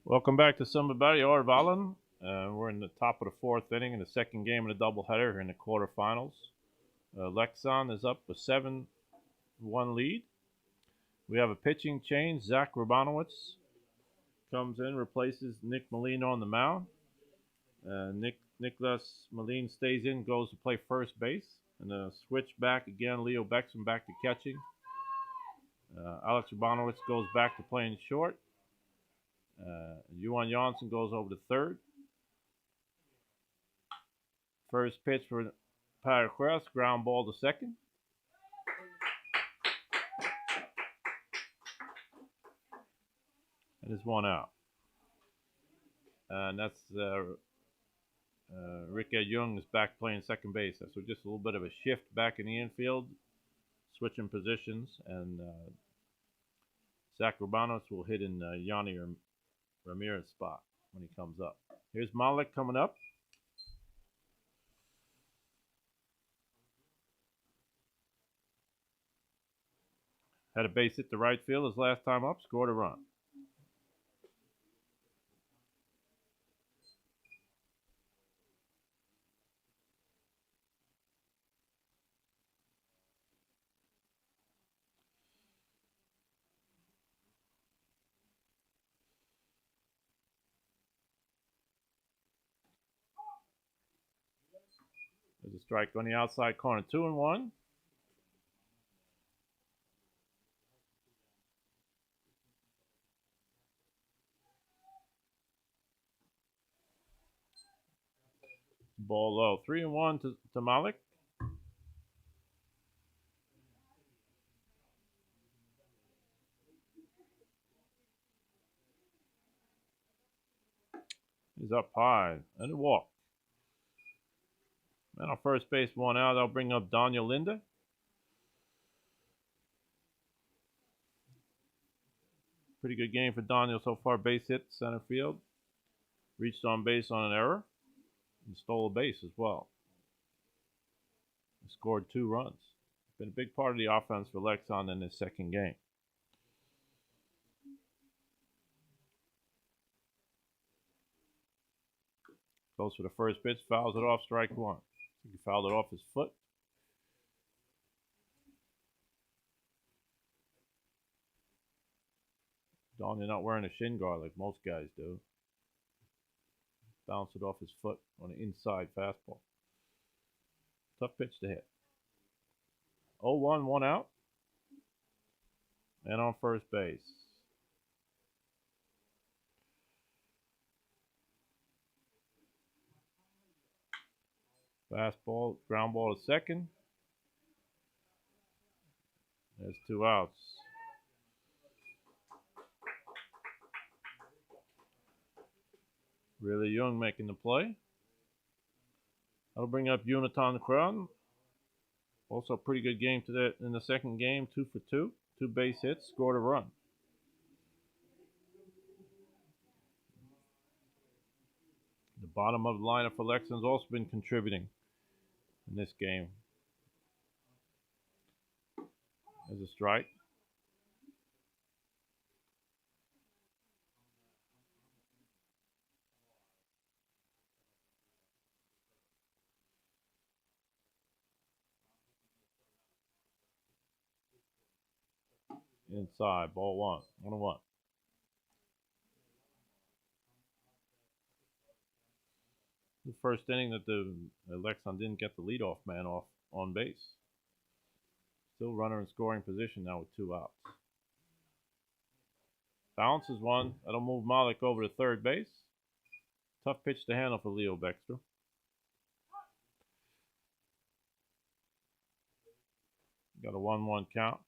Welcome back to Sundbyberg, Örvallen. We're in the top of the fourth inning in the second game of the doubleheader here in the quarterfinals. Leksand is up with 7-1 lead. We have a pitching change. Zach Rabanowitz comes in, replaces Nick Molina on the mound. Nicholas Molina stays in, goes to play first base. And switch back again, Leo Beckson back to catching. Alex Rabanowitz goes back to playing short. Johan Jansson goes over to third. First pitch for Paraquest, ground ball to second. And there's one out. And that's Rickard Jung is back playing second base. So just a little bit of a shift back in the infield, switching positions, and Zach Rabanowitz will hit in Yanni Ramirez's spot when he comes up. Here's Malik coming up. Had a base hit to right field his last time up, scored a run. There's a strike on the outside corner, 2-1. Ball low, 3-1 to Malik. He's up high and a walk. And our first base one out. I'll bring up Daniel Linde. Pretty good game for Daniel so far. Base hit center field. Reached on base on an error. And stole a base as well. He scored 2 runs. Been a big part of the offense for Leksand in this second game. Goes for the first pitch, fouls it off, strike one. I think he fouled it off his foot. Daniel not wearing a shin guard like most guys do. Bounced it off his foot on the inside fastball. Tough pitch to hit. 0-1, 1 out. And on first base. Fastball, ground ball to second. There's 2 outs. Really Young making the play. That'll bring up Jonathan Kron. Also a pretty good game today in the second game, 2 for 2. 2 base hits, scored a run. The bottom of the lineup for Leksand's also been contributing in this game. There's a strike. Inside, ball 1, 1-1. The first inning that the Leksand didn't get the leadoff man off on base. Still runner in scoring position now with 2 outs. Bounces one. That'll move Malik over to third base. Tough pitch to handle for Leo Beckster. Got a 1-1 count.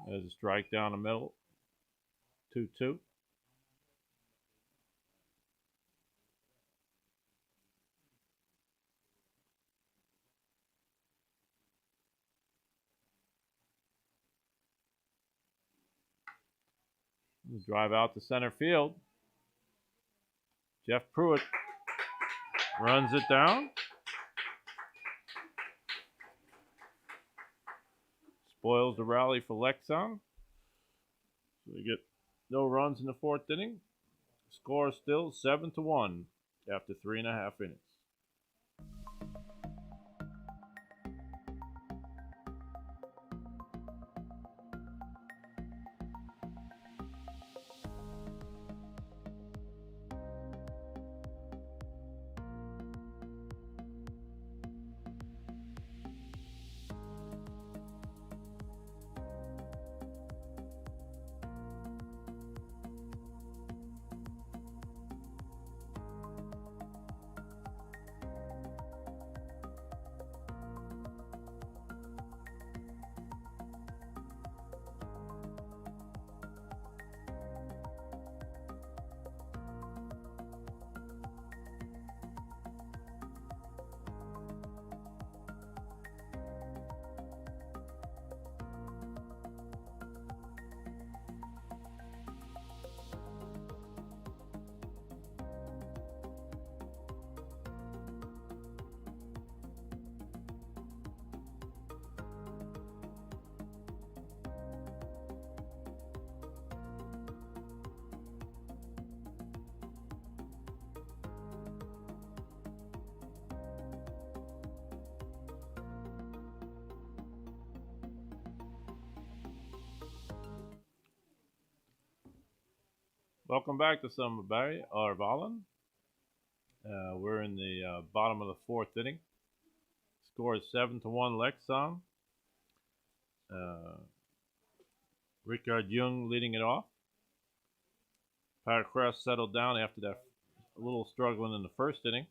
There's a strike down the middle. 2-2. Drive out to center field. Jeff Pruitt runs it down. Spoils the rally for Leksand. So we get no runs in the fourth inning. Score is still 7-1 after 3.5 innings. Welcome back to Sundbyberg, Örvallen. We're in the bottom of the fourth inning. Score is 7-1 Leksand. Rickard Jung leading it off. Paracrest settled down after that a little struggling in the first inning.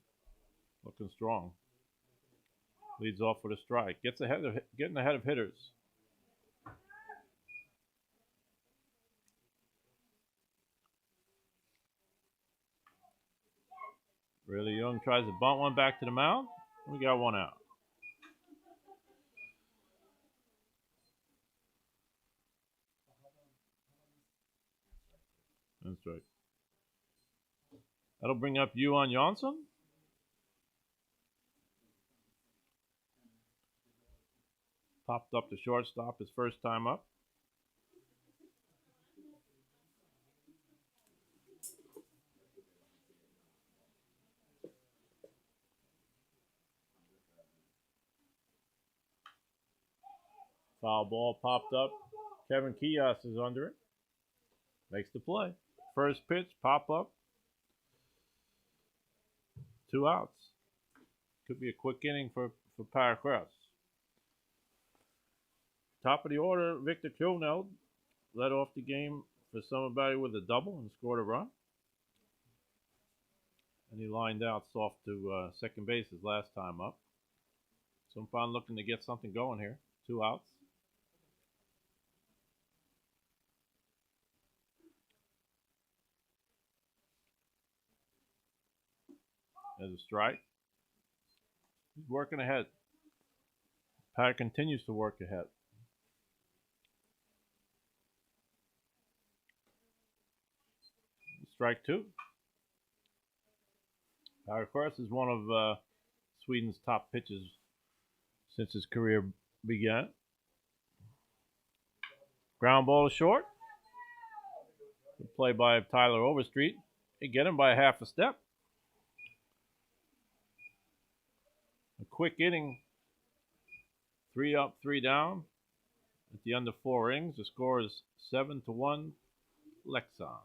Looking strong. Leads off with a strike. Getting ahead of hitters. Really Young tries to bunt one back to the mound. We got one out. That's right. That'll bring up Johan Jansson. Popped up to shortstop his first time up. Foul ball popped up. Kevin Kios is under it. Makes the play. First pitch, pop up. 2 outs. Could be a quick inning for Paracrest. Top of the order, Victor Kroneld led off the game for Sundbyberg with a double and scored a run. And he lined out soft to second base his last time up. Sundbyberg looking to get something going here. 2 outs. There's a strike. He's working ahead. Pat continues to work ahead. Strike 2. Paracrest is one of Sweden's top pitchers since his career began. Ground ball to short. Good play by Tyler Overstreet. They get him by half a step. A quick inning. 3 up, 3 down. At the end of 4 innings, the score is 7-1 Leksand.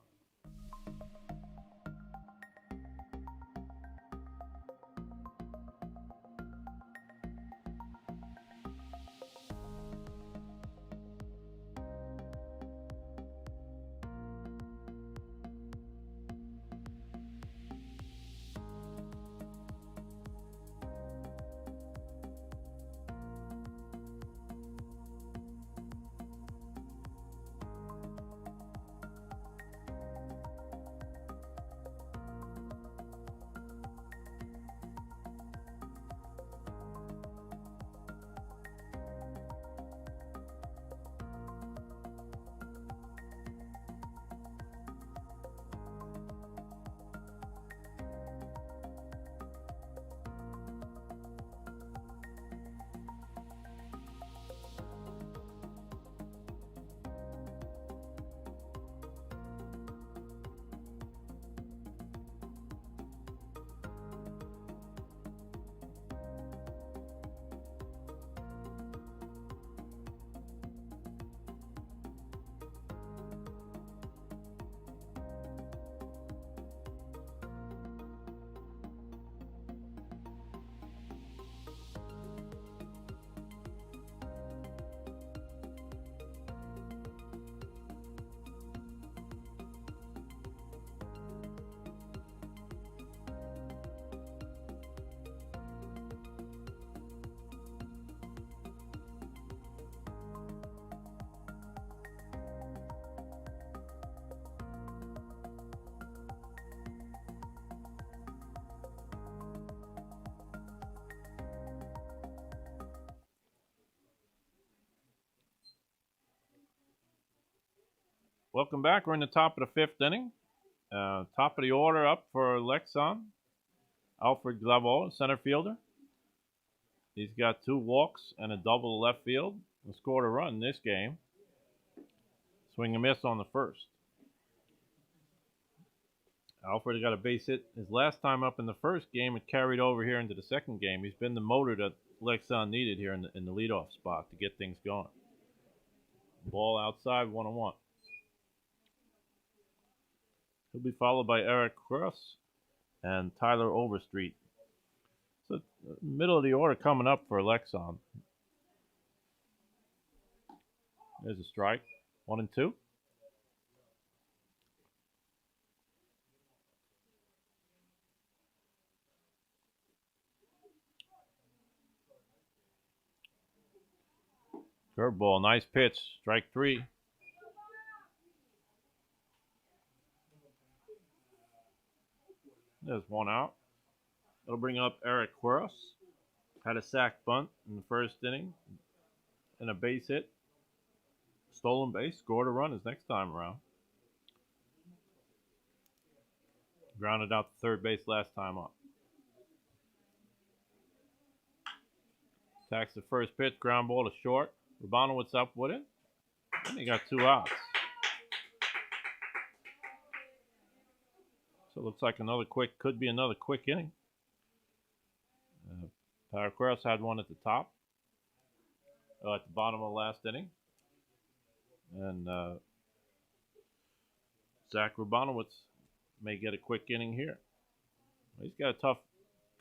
Welcome back. We're in the top of the fifth inning. Top of the order up for Leksand. Alfred Glavo, center fielder. He's got 2 walks and a double to left field and scored a run in this game. Swing and miss on the first. Alfred got a base hit his last time up in the first game. It carried over here into the second game. He's been the motor that Leksand needed here in the leadoff spot to get things going. Ball outside, 1-1. He'll be followed by Eric Cross and Tyler Overstreet. So middle of the order coming up for Leksand. There's a strike. 1-2. Curveball, nice pitch. Strike 3. There's 1 out. It'll bring up Eric Cross. Had a sac bunt in the first inning and a base hit. Stolen base, scored a run his next time around. Grounded out to third base last time up. Attacks the first pitch, ground ball to short. Rabanowitz up with it. And he got 2 outs. So it looks like could be another quick inning. Cross had one at the top, at the bottom of the last inning. And Zach Rabanowitz may get a quick inning here. He's got a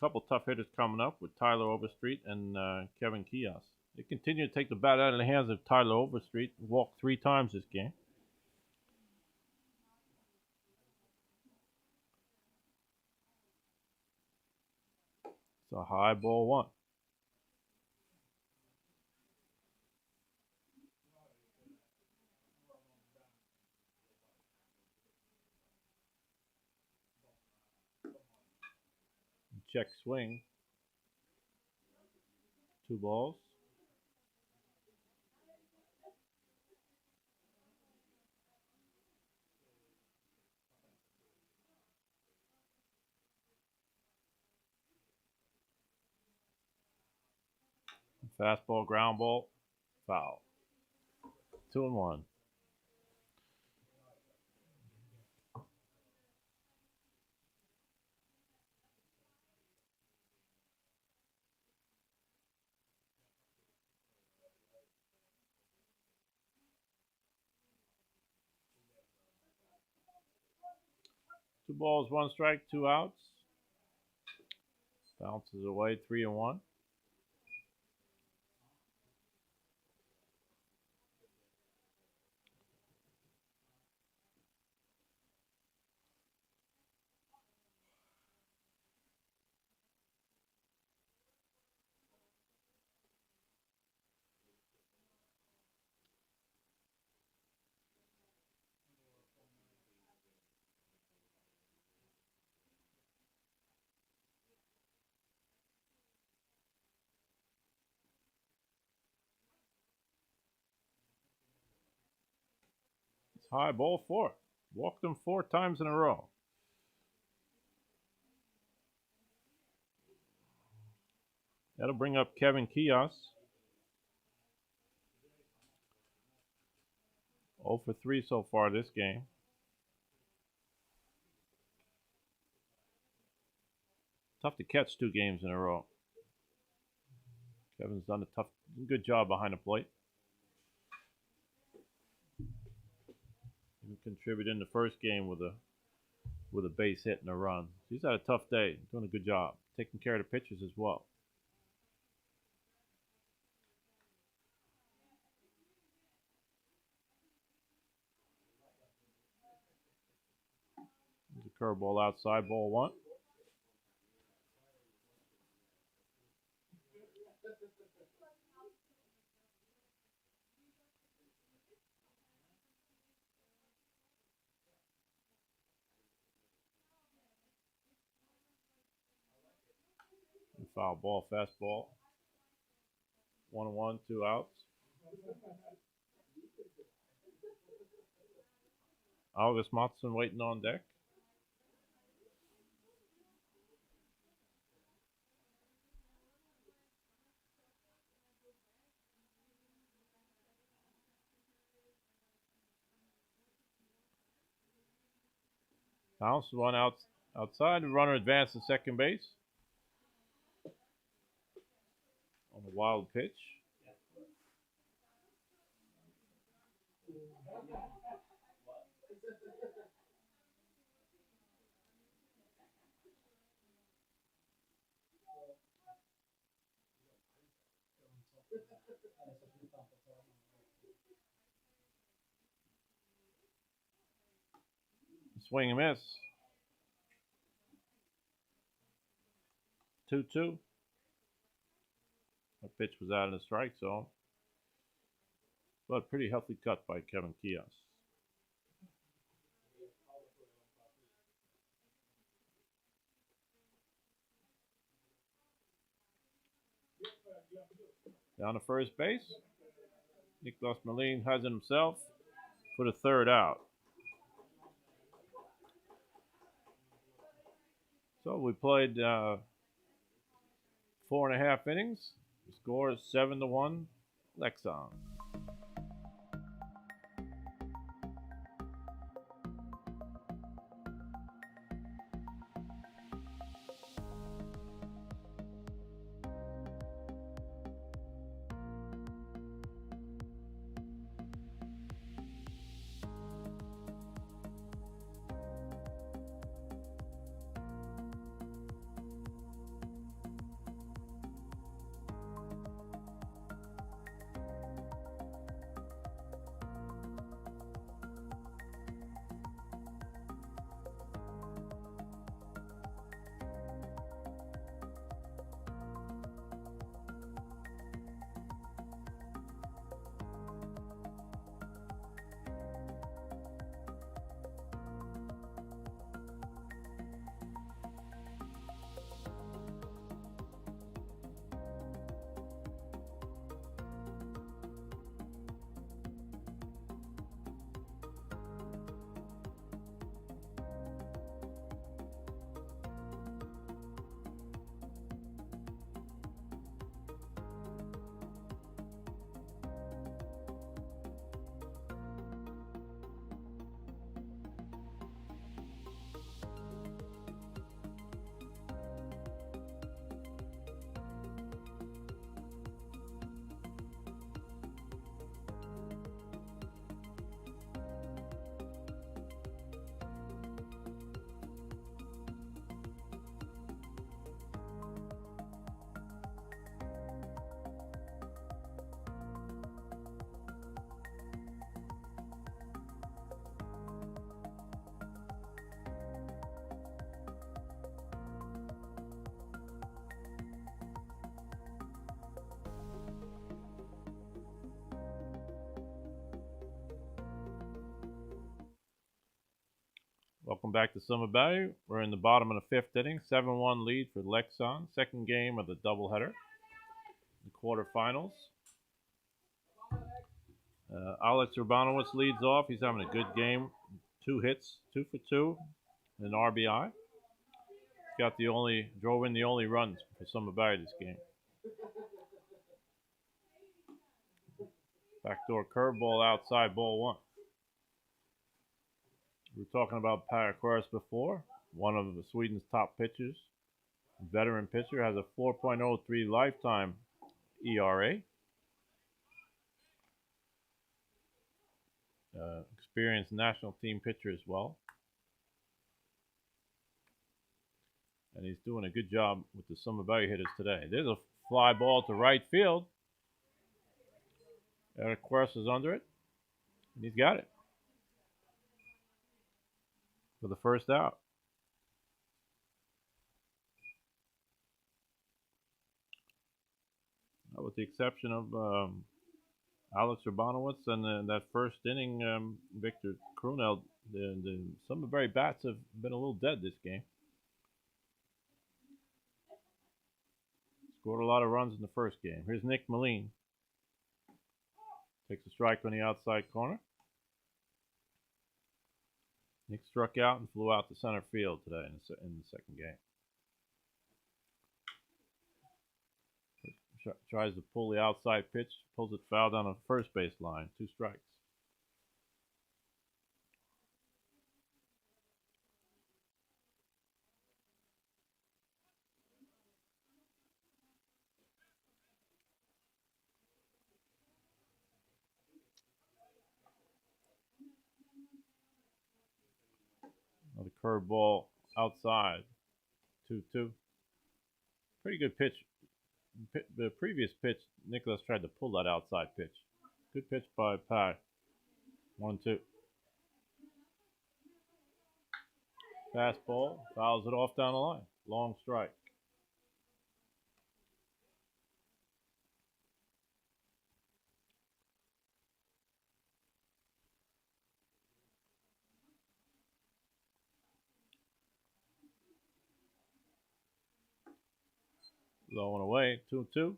couple tough hitters coming up with Tyler Overstreet and Kevin Kios. They continue to take the bat out of the hands of Tyler Overstreet. Walked 3 times this game. It's a high ball 1. Check swing. 2 balls. Fastball, ground ball, foul. 2-1. Two balls, 1 strike, 2 outs. Bounces away, 3-1. High ball 4. Walked him 4 times in a row. That'll bring up Kevin Kios. 0 for 3 so far this game. Tough to catch 2 games in a row. Kevin's done a good job behind the plate. He contributed in the first game with a base hit and a run. He's had a tough day, doing a good job, taking care of the pitchers as well. There's a curveball outside, ball 1. Foul ball, fastball. 1-1, 2 outs. August Mattsson waiting on deck. Bounce one outside. The runner advanced to second base on a wild pitch. Swing and miss. 2-2. That pitch was out of the strike zone. But pretty healthy cut by Kevin Kios. Down to first base. Nicholas Malin has it himself for the third out. So we played 4.5 innings. The score is 7-1, Leksand. Welcome back to Sundbyberg. We're in the bottom of the fifth inning. 7-1 lead for Leksand. Second game of the doubleheader. The quarterfinals. Alex Urbanowitz leads off. He's having a good game. 2 hits, 2 for 2, and an RBI. Drove in the only runs for Sundbyberg this game. Backdoor curveball outside, ball 1. We were talking about Per Kors before, one of Sweden's top pitchers. Veteran pitcher, has a 4.03 lifetime ERA. Experienced national team pitcher as well. And he's doing a good job with the Sundbyberg hitters today. There's a fly ball to right field. Per Kors is under it, and he's got it for the first out. With the exception of Alex Urbanowitz and that first inning, Victor Krunel, the Sundbyberg bats have been a little dead this game. Scored a lot of runs in the first game. Here's Nick Malin. Takes a strike on the outside corner. Nick struck out and flew out to center field today in the second game. Tries to pull the outside pitch, pulls it foul down the first base line. 2 strikes. Another curveball outside. 2-2. Pretty good pitch. The previous pitch, Nicholas tried to pull that outside pitch. Good pitch by Pye. 1-2. Fastball, fouls it off down the line. Long strike. Low and away. 2-2.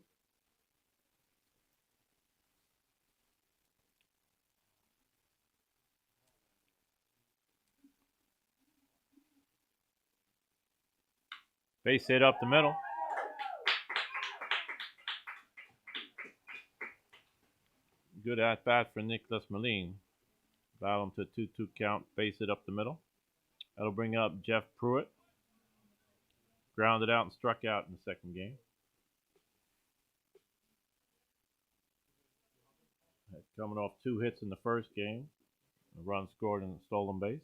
Base hit up the middle. Good at bat for Nicholas Malin. Battle him to a 2-2 count. Base hit up the middle. That'll bring up Jeff Pruitt. Grounded out and struck out in the second game. Coming off 2 hits in the first game. A run scored and a stolen base.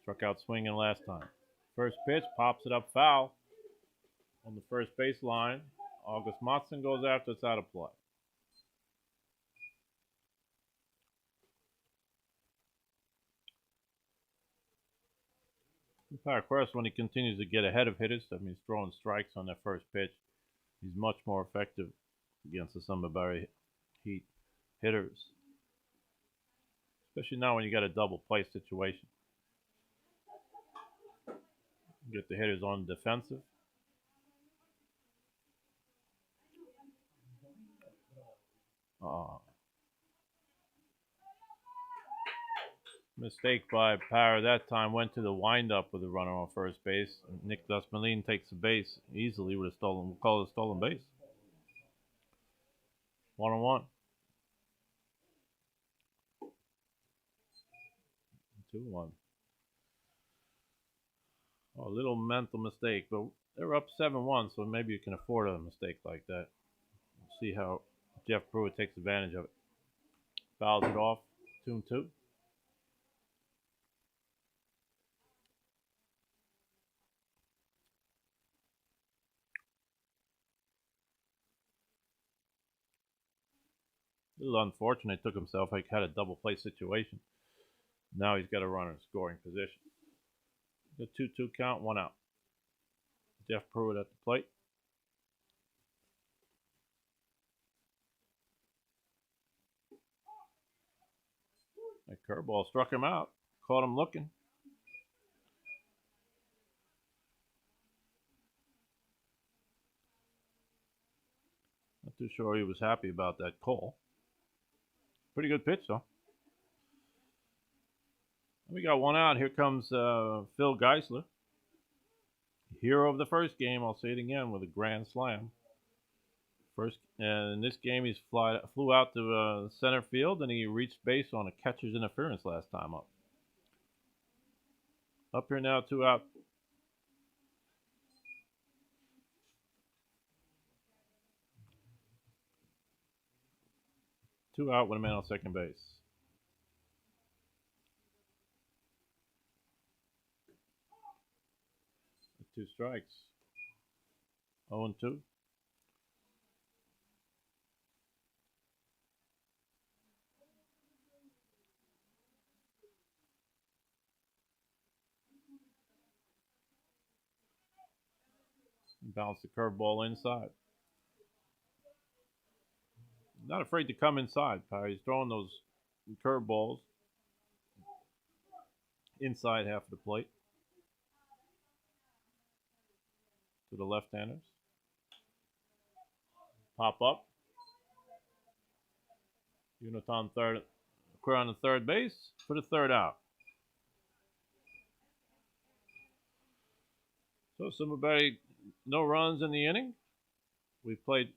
Struck out swinging last time. First pitch, pops it up foul on the first base line. August Matson goes after, it's out of play. Of course, when he continues to get ahead of hitters, that means throwing strikes on that first pitch, he's much more effective against the Sundbyberg Heat hitters. Especially now when you got a double play situation. Get the hitters on defensive. Mistake by Power that time. Went to the windup with the runner on first base. Nicholas Malin takes the base easily with a stolen. We'll call it a stolen base. 1-1. 2-1. Oh, a little mental mistake, but they're up 7-1, so maybe you can afford a mistake like that. We'll see how Jeff Pruitt takes advantage of it. Fouls it off. 2-2. A little unfortunate. Took himself. Like had a double play situation. Now he's got a runner in scoring position. The 2-2 count, 1 out. Jeff Pruitt at the plate. That curveball struck him out. Caught him looking. Not too sure he was happy about that call. Pretty good pitch, though. We got 1 out. Here comes Phil Geisler. Hero of the first game. I'll say it again with a grand slam. In this game, he flew out to center field, and he reached base on a catcher's interference last time up. Up here now, 2 out. Two out with a man on second base. Two strikes. 0-2. Bounce the curveball inside. Not afraid to come inside. He's throwing those curveballs inside half of the plate to the left-handers. Pop up. Uniton third. Clear on the third base for the third out. So Sundbyberg, no runs in the inning. We've played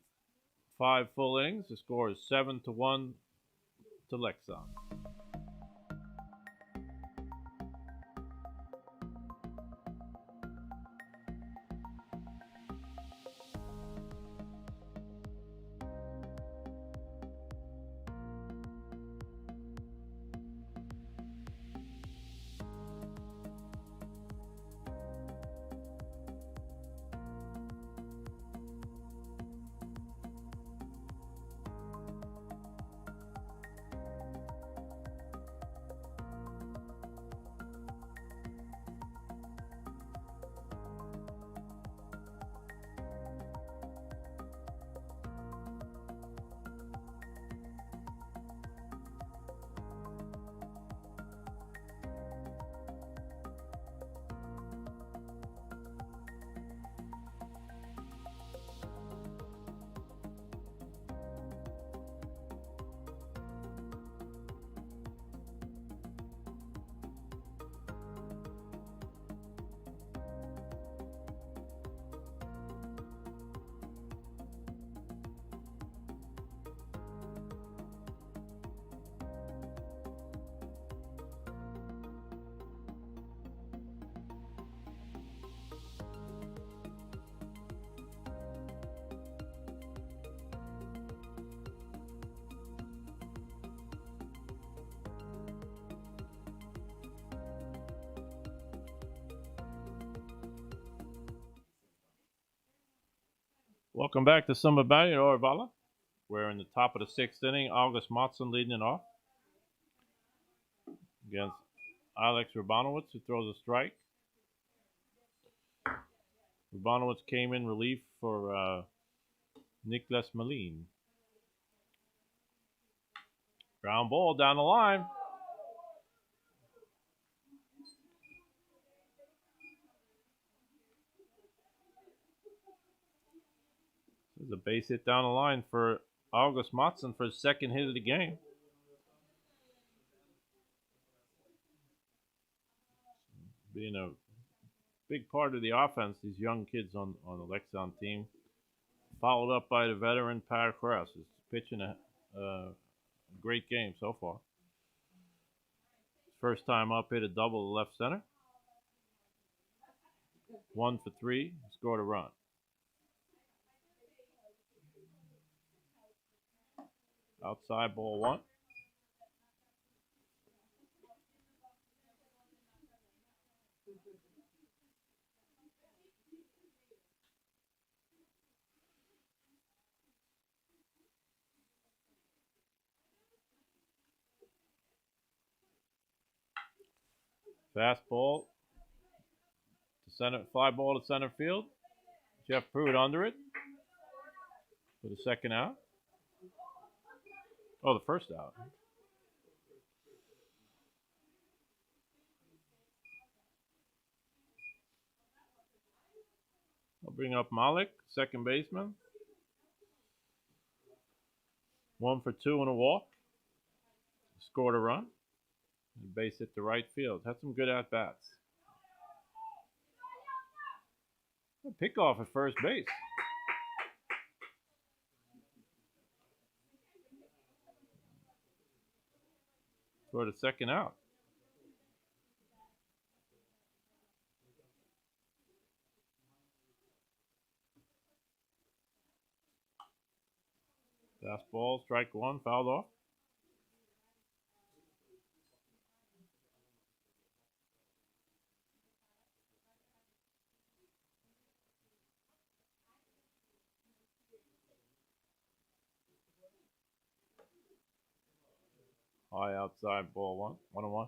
5 full innings. The score is 7-1 to Leksand. Welcome back to Sundbyberg at Örvallen. We're in the top of the 6th inning. August Mattsson leading it off against Alex Urbanowitz, who throws a strike. Urbanowitz came in relief for Niklas Malin. Ground ball down the line. There's a base hit down the line for August Mattsson for his second hit of the game. Being a big part of the offense, these young kids on the Leksand team, followed up by the veteran Per Kress, who's pitching a great game so far. First time up, hit a double to left center. 1 for 3, scored a run. Outside ball 1. Fastball to center, fly ball to center field. Jeff Pruitt under it for the second out. Oh, the first out. I'll bring up Malik, second baseman. 1 for 2 and a walk. Scored a run. And base hit to right field. Had some good at-bats. Pick off at first base. For the second out. Fastball, strike 1, fouled off. High outside, ball 1-1.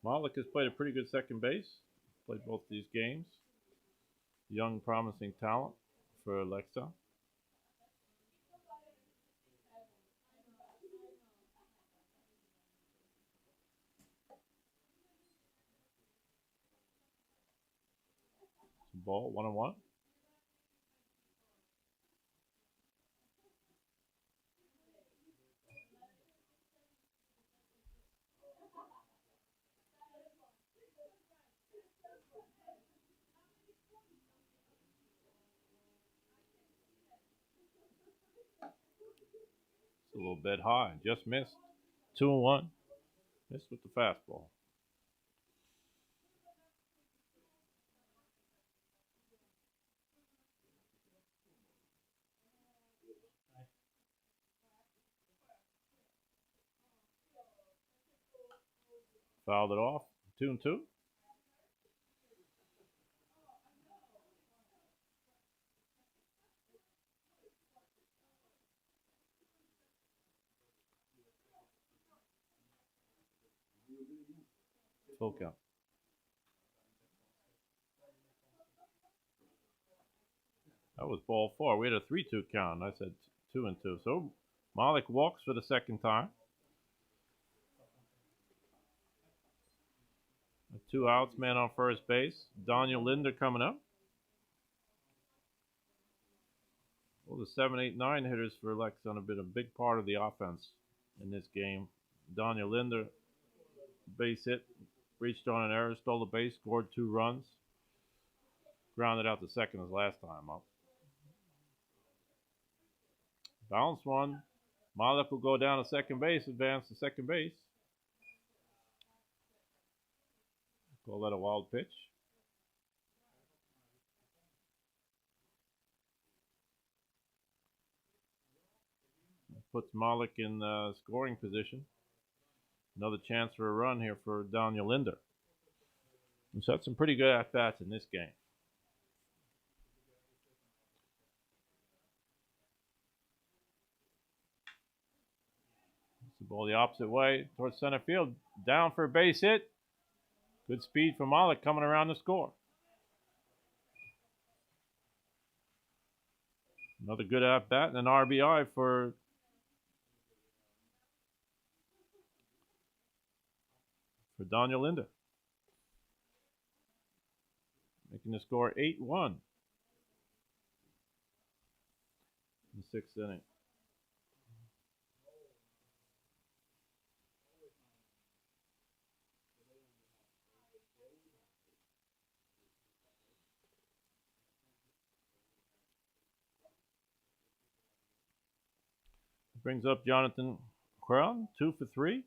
Malik has played a pretty good second base. Played both these games. Young, promising talent for Leksand. Ball 1-1. It's a little bit high. Just missed. 2-1. Missed with the fastball. Fouled it off. 2-2. Full count. That was ball 4. We had a 3-2 count. I said 2-2. So Malik walks for the second time. 2 outs, man on first base. Daniel Linder coming up. Well, the 7, 8, 9 hitters for Leksand have been a big part of the offense in this game. Daniel Linder, base hit, reached on an error, stole the base, scored 2 runs. Grounded out to second his last time up. Bounced one. Malik will go down to second base, advance to second base. Call that a wild pitch. Puts Malik in scoring position. Another chance for a run here for Daniel Linder. He's had some pretty good at-bats in this game. It's the ball the opposite way towards center field. Down for a base hit. Good speed from Malik coming around to score. Another good at-bat and an RBI for Daniel Linder. Making the score 8-1 in the 6th inning. Brings up Jonathan Crown, 2 for 3,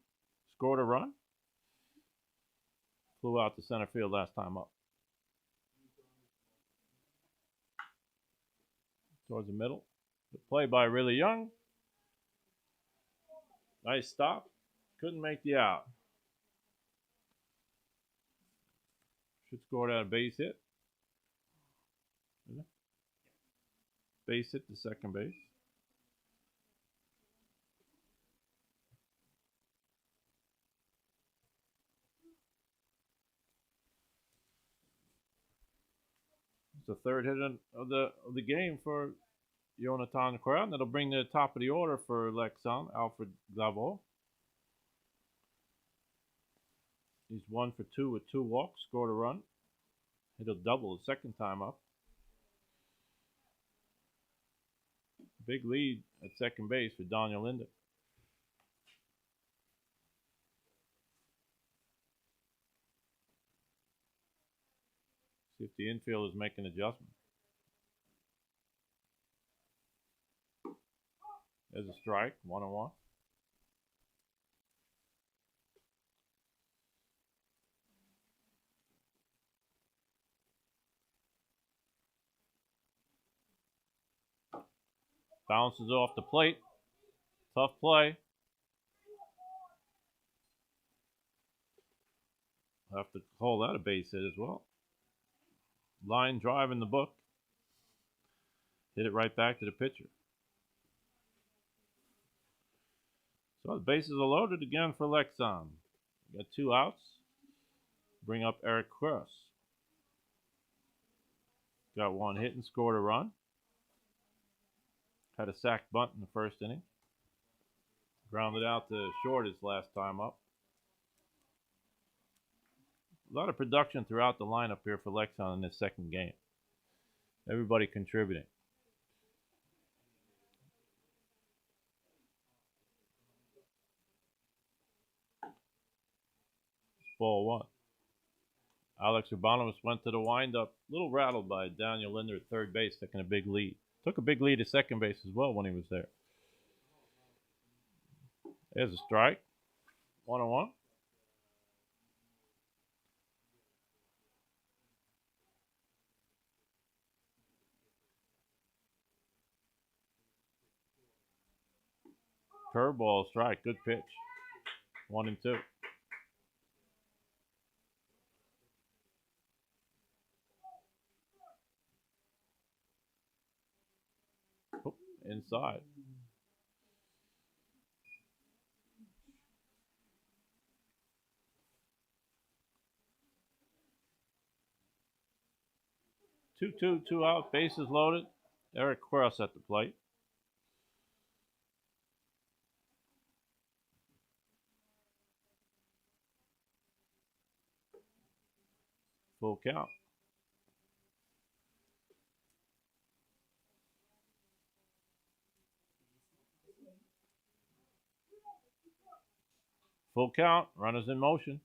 scored a run. Flew out to center field last time up. Towards the middle. The play by Really Young. Nice stop. Couldn't make the out. Should score out a base hit. Base hit to second base. It's the third hit of the game for Jonathan Crown. That'll bring the top of the order for Leksand, Alfred Glavol. He's 1 for 2 with 2 walks, scored a run. Hit a double the second time up. Big lead at second base for Daniel Linder. See if the infield is making an adjustment. There's a strike, 1-1. Bounces off the plate. Tough play. I'll have to call that a base hit as well. Line drive in the book. Hit it right back to the pitcher. So the bases are loaded again for Leksand. Got 2 outs. Bring up Eric Cross. Got 1 hit and scored a run. Had a sac bunt in the first inning. Grounded out to short his last time up. A lot of production throughout the lineup here for Leksand in this second game. Everybody contributing. Ball 1. Alex Urbanowitz went to the windup. A little rattled by Daniel Linder at third base, taking a big lead. Took a big lead at second base as well when he was there. There's a strike. 1-1. Curveball strike. Good pitch. 1-2. Oop, inside. Two out, bases loaded. Eric Cross at the plate. Full count. Full count. Runners in motion.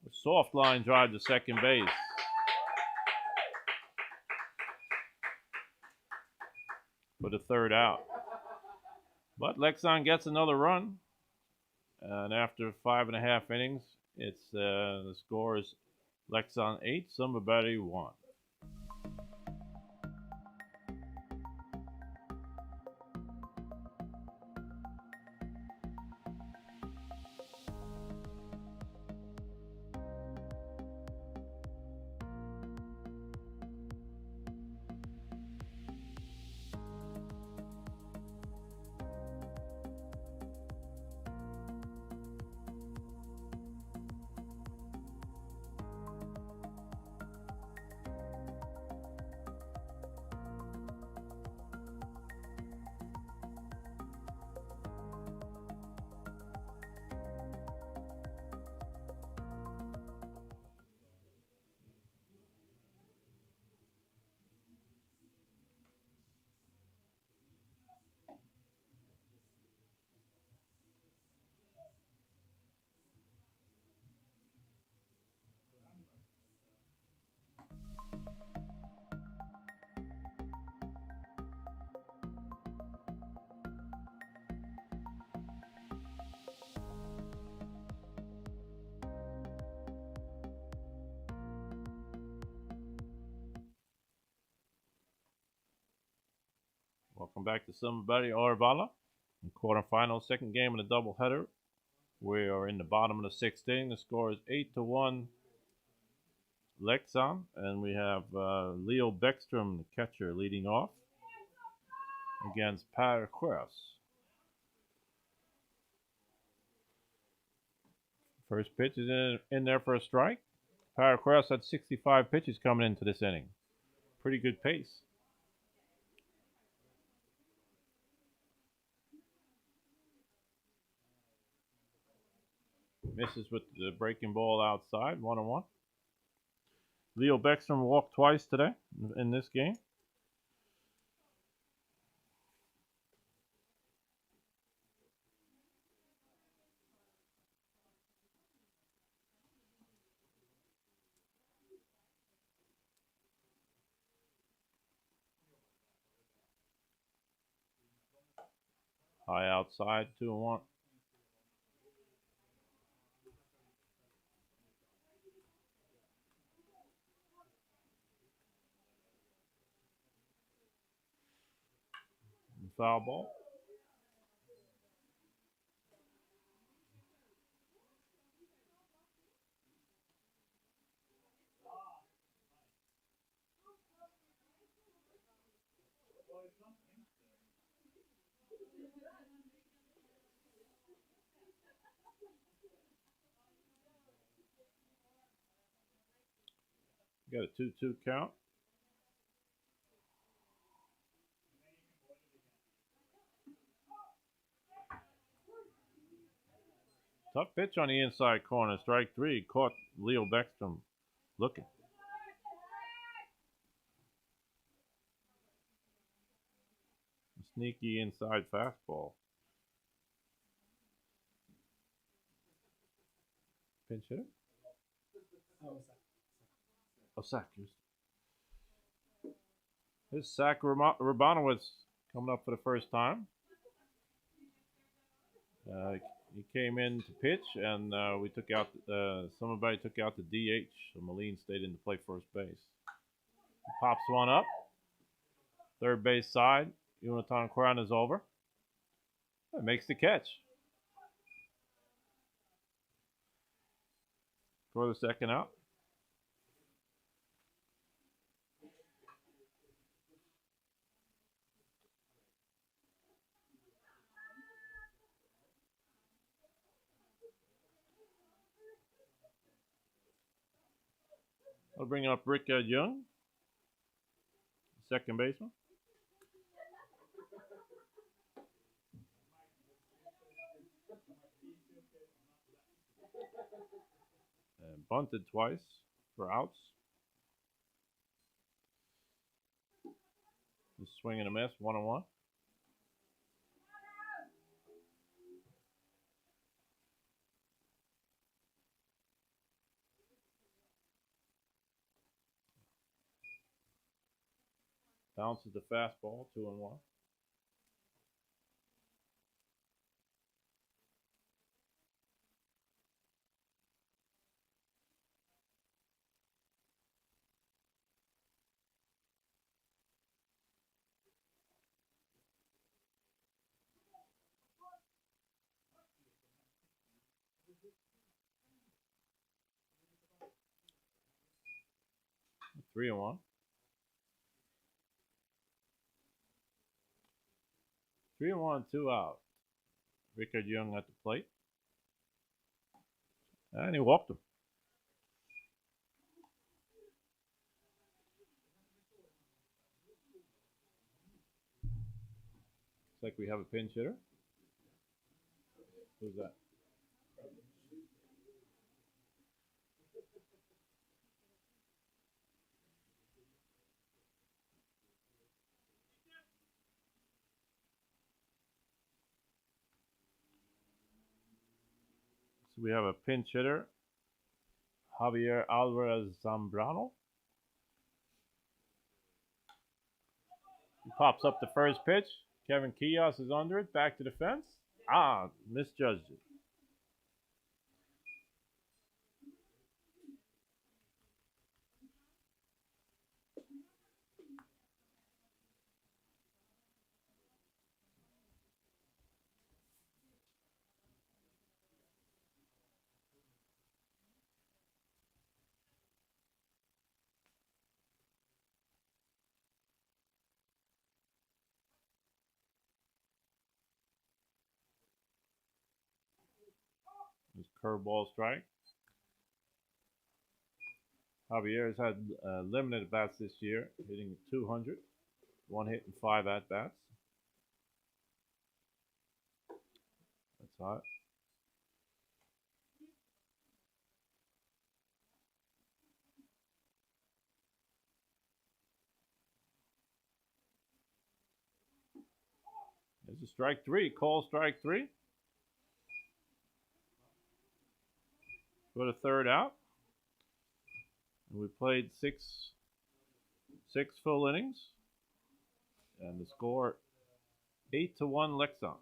A soft line drive to second base. For the third out. But Leksand gets another run. And after 5.5 innings, it's the score is Leksand 8, Sundbyberg 1. Welcome back to Sundbyberg Örvallen. In quarterfinal, second game in the doubleheader. We are in the bottom of the 6th inning. The score is 8-1 Leksand, and we have Leo Bäckström, the catcher, leading off against Per Sjös. First pitch is in there for a strike. Per Sjös had 65 pitches coming into this inning. Pretty good pace. Misses with the breaking ball outside, 1-1. Leo Bäckström walked twice today in this game. High outside, 2-1. Foul ball. Got a 2-2 count. Tough pitch on the inside corner. Strike 3. Caught Leo Bäckström looking. A sneaky inside fastball. Pinch hitter? Oh, sack. This Zach Rabanowitz coming up for the first time. He came in to pitch, and we took out. Somebody took out the DH, so Moline stayed in to play first base. He pops one up, third base side. Jonathan Coran is over. It makes the catch. Throw the second out. I'll bring up Rick Young, second baseman. And bunted twice for outs. Just swing and a miss, 1-1. Bounces the fastball, 2-1. Three and one. 3-1, 2 out. Rickard Young at the plate. And he walked him. Looks like we have a pinch hitter. Who's that? So we have a pinch hitter, Javier Alvarez Zambrano. He pops up the first pitch. Kevin Kios is under it, back to the fence. Misjudged it. His curveball strike. Javier has had limited at bats this year, hitting 200, 1 hit and 5 at bats. That's hot. There's a strike three. Call strike three. For the third out. And we played six full innings. And the score 8-1 Leksand.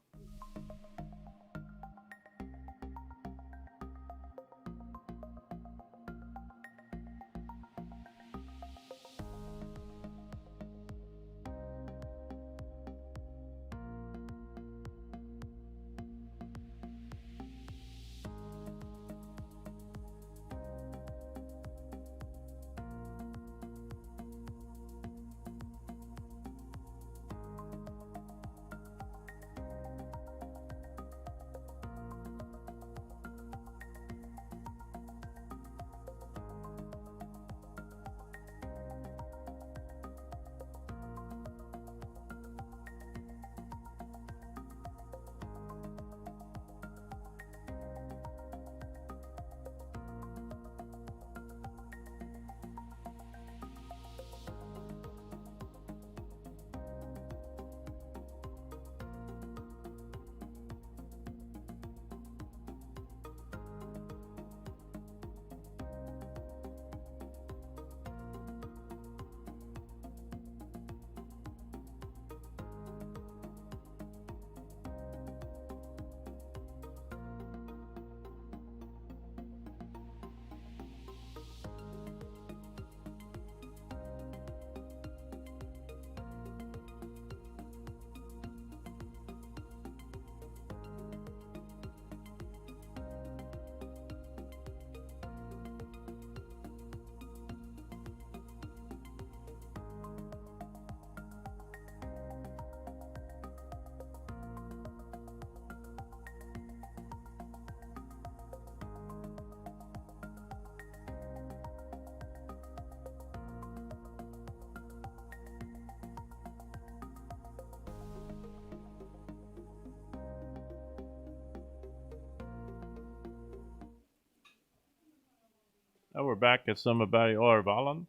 We're back at Sundbyberg Örvallen.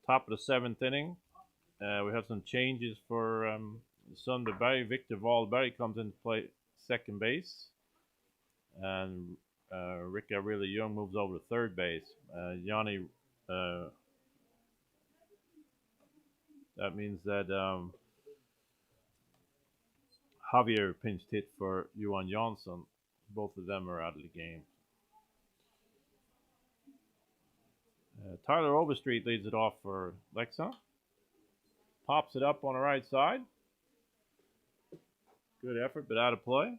Top of the 7th inning. We have some changes for Sundbyberg. Victor Wahlberg comes into play second base. And Rick really Young moves over to third base. Yanni, that means that Javier pinched hit for Johan Jansson. Both of them are out of the game. Tyler Overstreet leads it off for Leksand. Pops it up on the right side. Good effort, but out of play.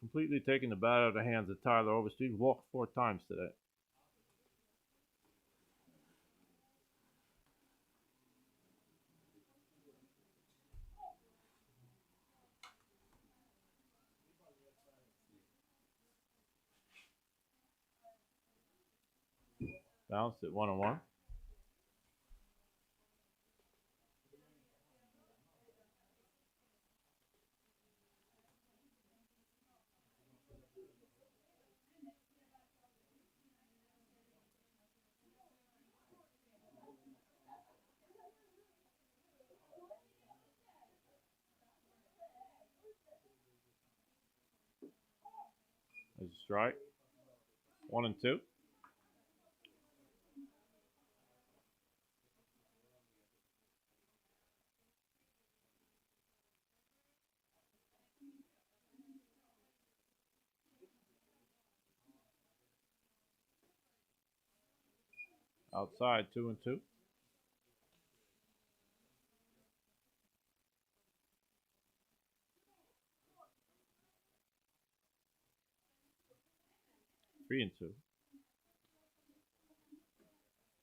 Completely taking the bat out of the hands of Tyler Overstreet. Walked 4 times today. Bounced at 1-1. There's a strike. 1-2. Outside 2-2. Three and two.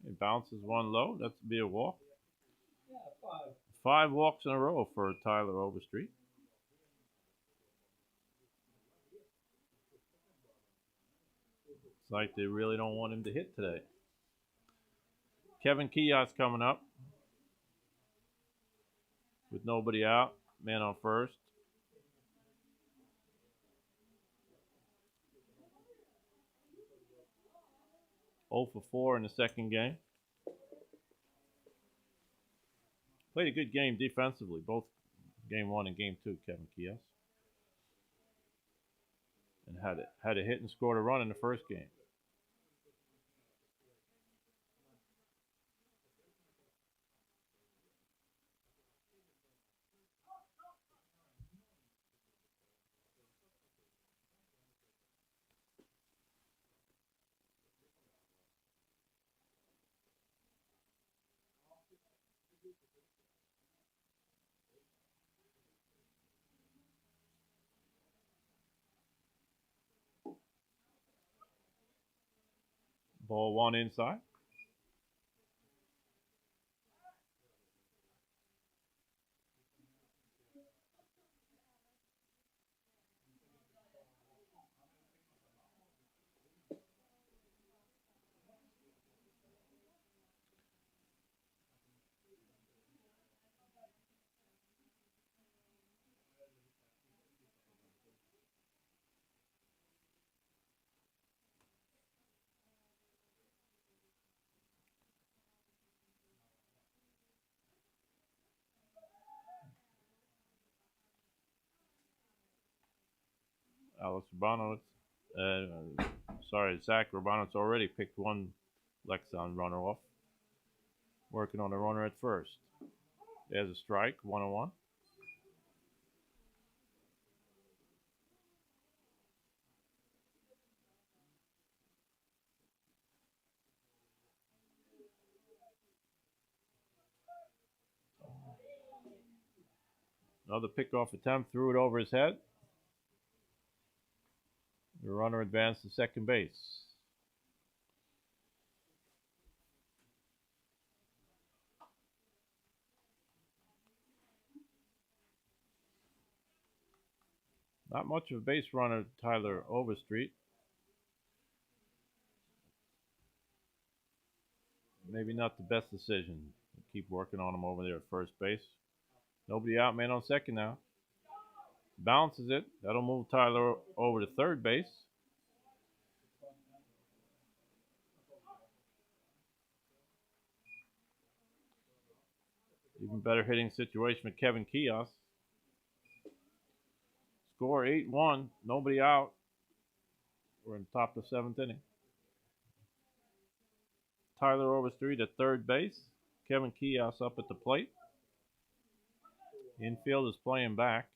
It bounces one low. That's to be a walk. Yeah, 5. 5 walks in a row for Tyler Overstreet. It's like they really don't want him to hit today. Kevin Kios coming up with nobody out. Man on first. 0 for 4 in the second game. Played a good game defensively, both game 1 and game 2, Kevin Kios. And had a hit and scored a run in the first game. Ball 1 inside. Zach Urbanowitz already picked one Leksand runner off. Working on the runner at first. There's a strike, 1-1. Another pickoff attempt, threw it over his head. The runner advanced to second base. Not much of a base runner, Tyler Overstreet. Maybe not the best decision. Keep working on him over there at first base. Nobody out, man on second now. Bounces it. That'll move Tyler over to third base. Even better hitting situation with Kevin Kios. Score 8-1. Nobody out. We're in top of the 7th inning. Tyler Overstreet at third base. Kevin Kios up at the plate. Infield is playing back.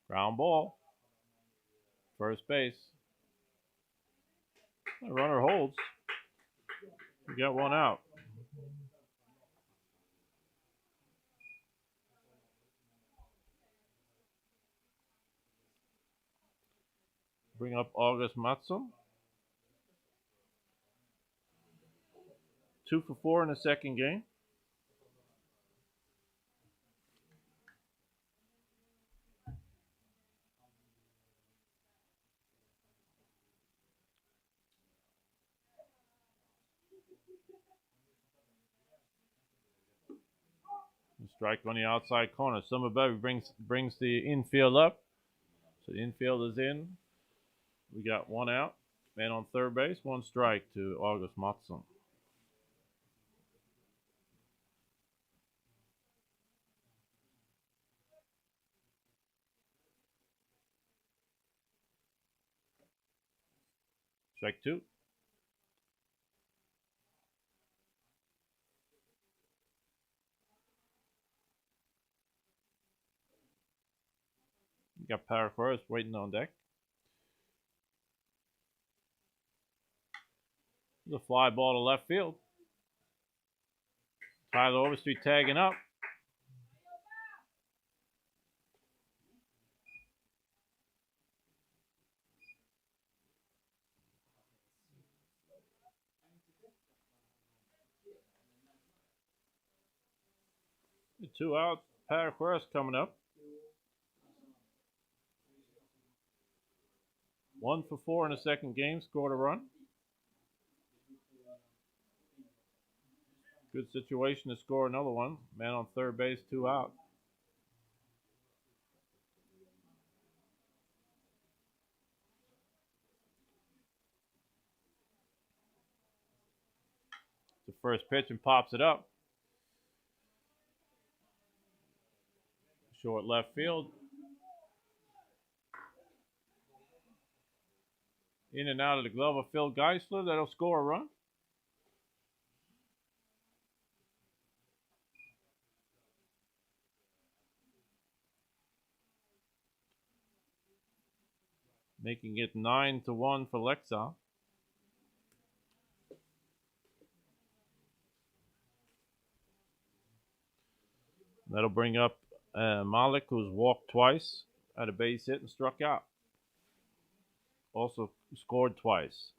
Ground ball. First base. The runner holds. We got one out. Bring up August Matsum. 2 for 4 in the second game. Strike on the outside corner. Sundbyberg brings the infield up. So the infield is in. We got one out. Man on third base. One strike to August Matsum. Strike 2. We got Paraqueras waiting on deck. The fly ball to left field. Tyler Overstreet tagging up. The 2 out. Paraqueras coming up. 1 for 4 in the second game. Scored a run. Good situation to score another one. Man on third base, 2 out. The first pitch and pops it up. Short left field. In and out of the glove of Phil Geisler. That'll score a run. Making it 9-1 for Leksand. That'll bring up Malik, who's walked twice, had a base hit and struck out. Also scored twice.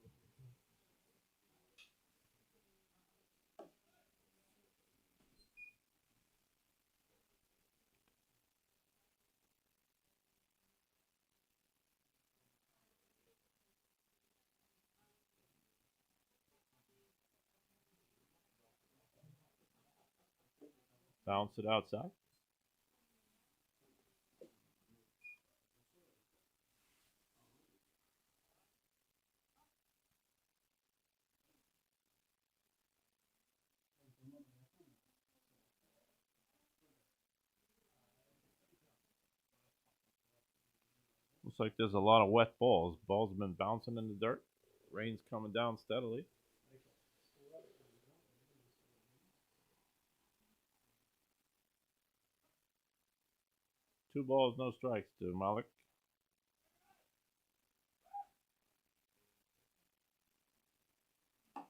Bounce it outside. Looks like there's a lot of wet balls. Balls have been bouncing in the dirt. Rain's coming down steadily. Two balls, no strikes to Malik. A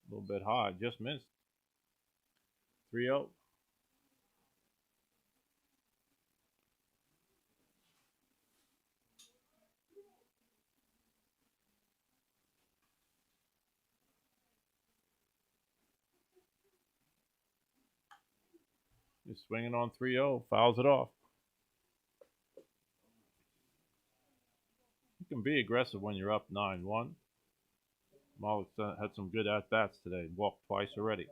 little bit high, just missed. 3-0. He's swinging on 3-0, fouls it off. You can be aggressive when you're up 9-1. Malik had some good at-bats today. Walked twice already.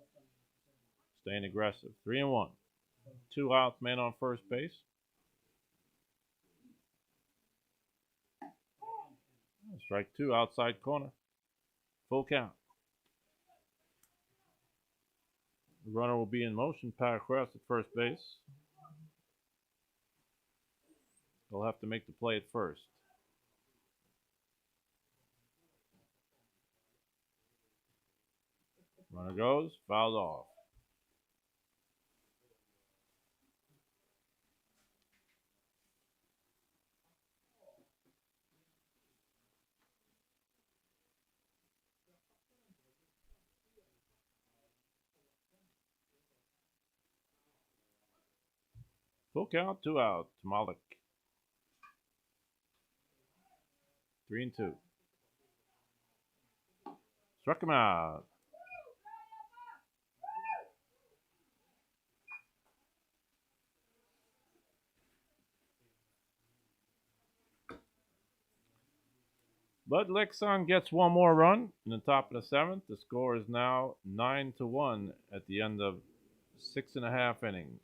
Staying aggressive. 3-1. 2 outs, man on first base. Strike 2, outside corner. Full count. The runner will be in motion. Paragraph at first base. They'll have to make the play at first. Runner goes, fouled off. Full count, 2 out. Malik. 3-2. Struck him out. But Leksand gets one more run in the top of the 7th. The score is now 9-1 at the end of 6.5 innings.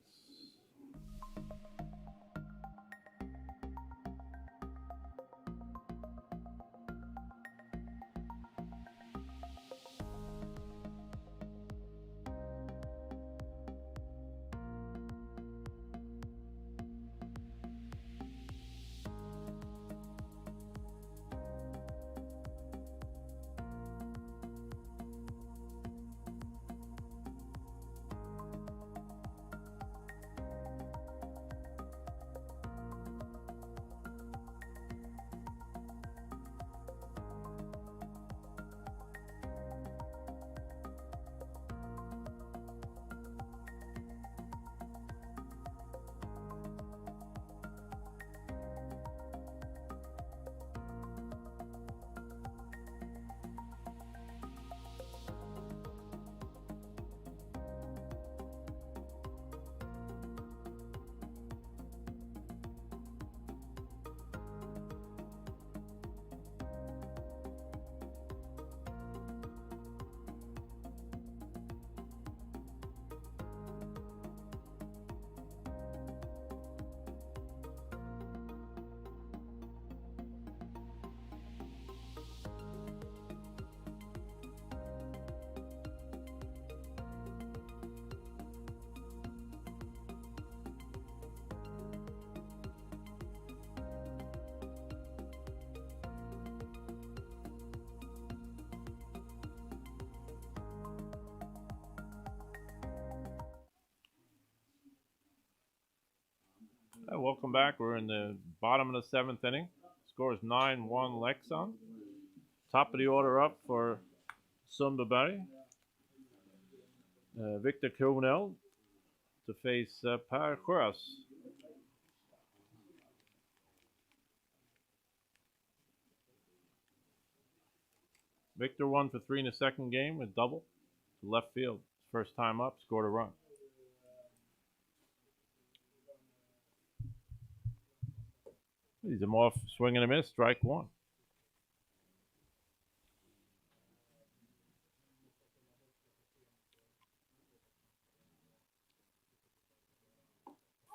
Welcome back. We're in the bottom of the 7th inning. Score is 9-1 Leksand. Top of the order up for Sundbyberg. Victor Kronell to face Per Sjös. Victor 1 for 3 in the second game with double to left field. First time up, scored a run. He's him off, swing and a miss, strike 1.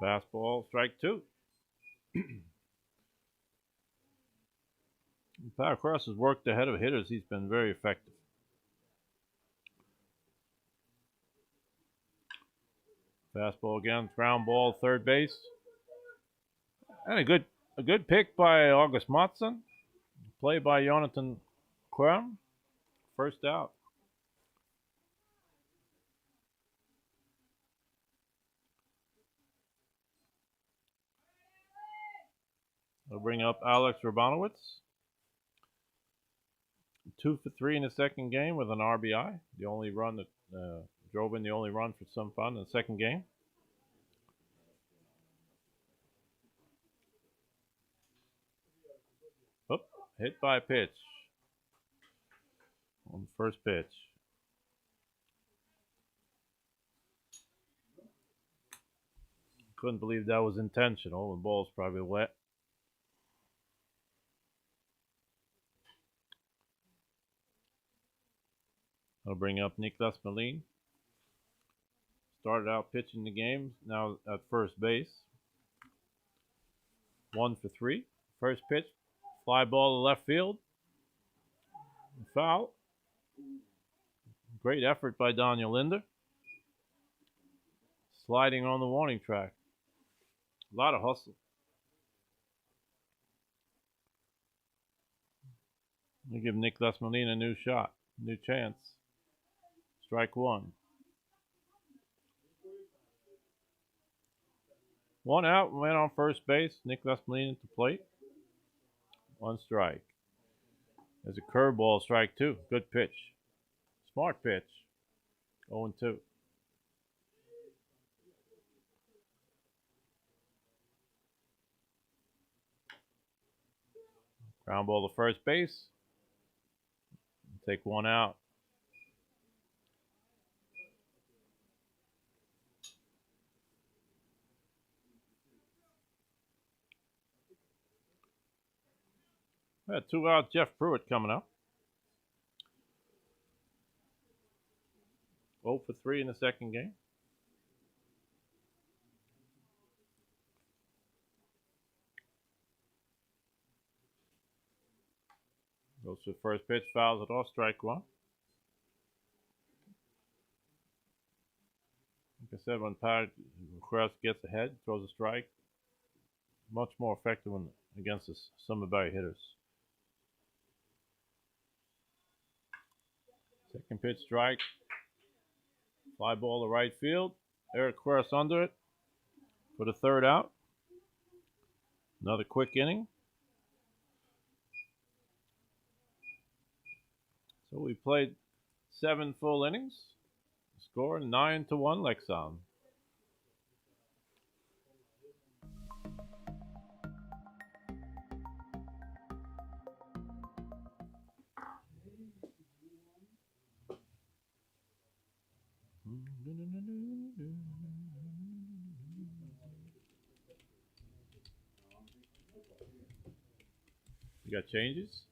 Fastball, strike 2. Per Sjös has worked ahead of hitters. He's been very effective. Fastball again, ground ball, third base. And a good pick by August Mattsson. Play by Jonathan Quern. First out. I'll bring up Alex Rabanowitz. 2 for 3 in the second game with an RBI. The only run that drove in the only run for some fun in the second game. Oop, hit by a pitch on the first pitch. Couldn't believe that was intentional. The ball's probably wet. I'll bring up Niklas Melin. Started out pitching the game, now at first base. 1 for 3. First pitch, fly ball to left field. Foul. Great effort by Daniel Linder. Sliding on the warning track. A lot of hustle. We give Nick Lesmelin a new shot, new chance. Strike 1. 1 out, went on first base. Nick Lesmelin at the plate. 1 strike. There's a curveball, strike 2. Good pitch. Smart pitch. 0-2. Ground ball to first base. Take 1 out. We had 2 out. Jeff Pruitt coming up. 0 for 3 in the second game. Goes to first pitch, fouls it off, strike 1. Like I said, when Pat Krause gets ahead, throws a strike, much more effective when against the Sundbyberg hitters. Second pitch, strike. Fly ball to right field. Eric Krause under it for the 3rd out. Another quick inning. So we played 7 full innings. Score 9-1 Leksand. You got changes?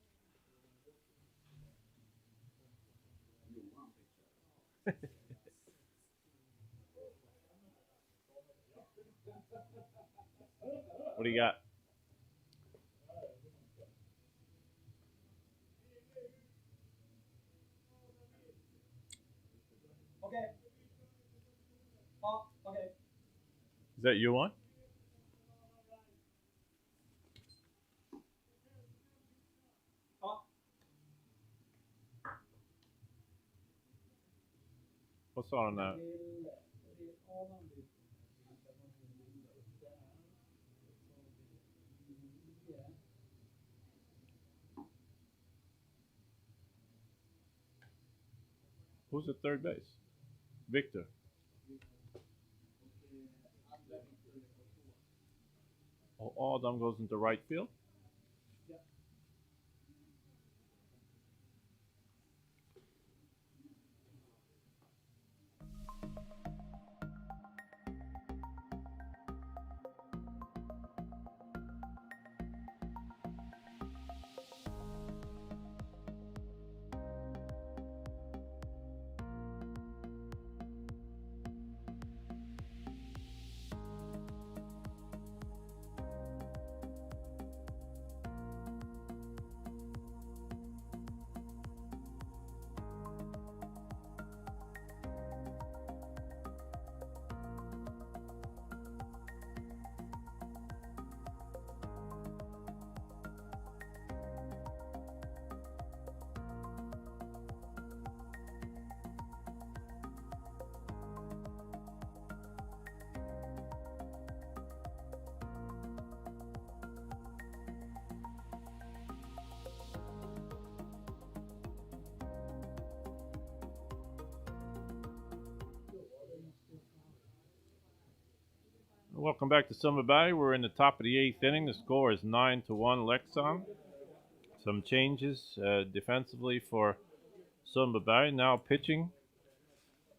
What do you got? Okay. Oh, okay. Is that you one? Oh. What's on that? Who's at third base? Victor. Oh, Adam goes into right field. Welcome back to Sundbyberg. We're in the top of the 8th inning. The score is 9-1 Leksand. Some changes defensively for Sundbyberg. Now pitching,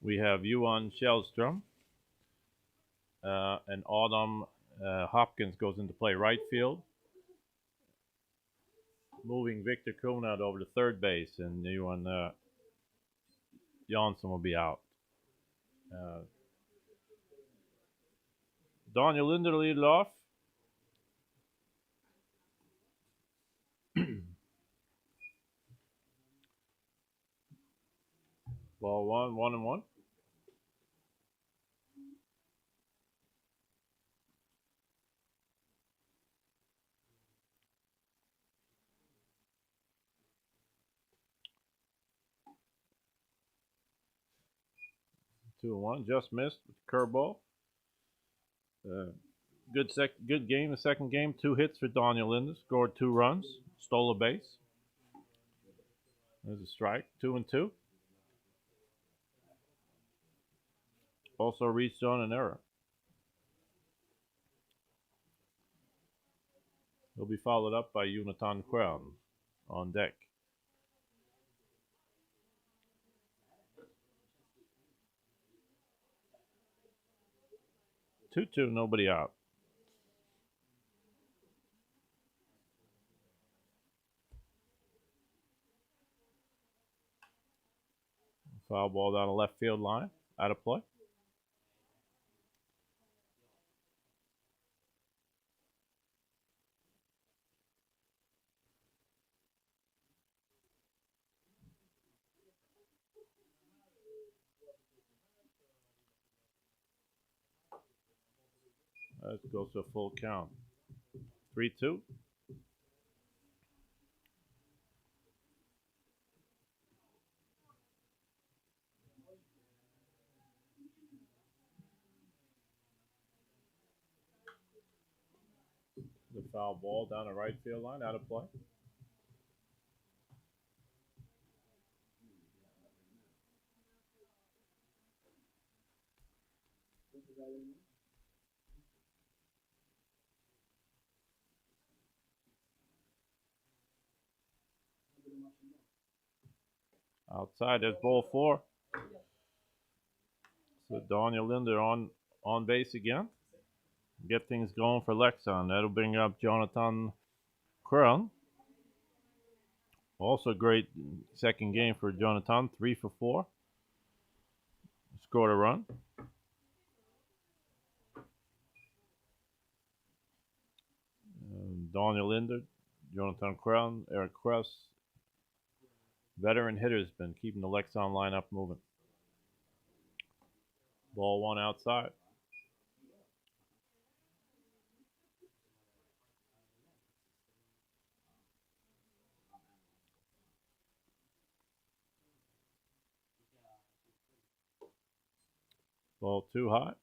we have Johan Källström and Adam Hopkins goes into play right field. Moving Victor Kunad over to third base, and Johan Jansson will be out. Daniel Linder lead it off. Ball 1-1. 2-1. Just missed with the curveball. Good game. The second game, 2 hits for Daniel Linder. Scored 2 runs. Stole a base. There's a strike. 2-2. Also reached on an error. He'll be followed up by Jonathan Crown on deck. 2-2, nobody out. Foul ball down the left field line. Out of play. That goes to a full count. 3-2. The foul ball down the right field line, out of play. Outside, there's ball 4. So Daniel Linder on base again. Get things going for Leksand. That'll bring up Jonathan Crown. Also great second game for Jonathan. 3 for 4. Scored a run. Daniel Linder, Jonathan Crown, Eric Kress. Veteran hitters been keeping the Leksand lineup moving. Ball 1 outside. Ball 2 high.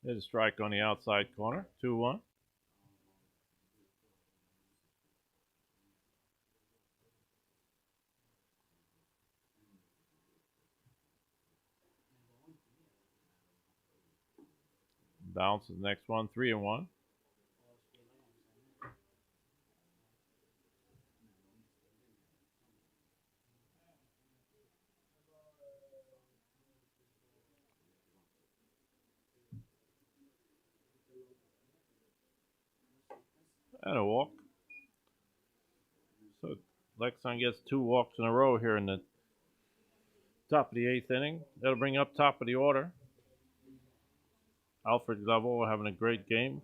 There's a strike on the outside corner. 2-1. Bounces next one. 3-1. And a walk. So Leksand gets 2 walks in a row here in the top of the 8th inning. That'll bring up top of the order. Alfred Glover having a great game,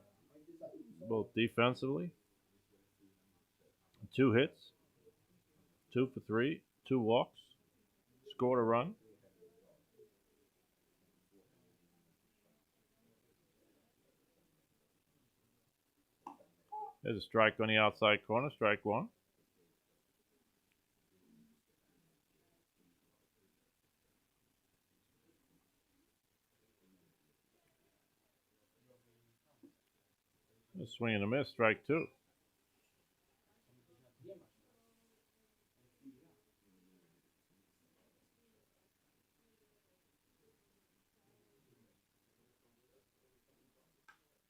both defensively. 2 hits, 2 for 3, 2 walks, scored a run. There's a strike on the outside corner, strike 1. A swing and a miss, strike 2.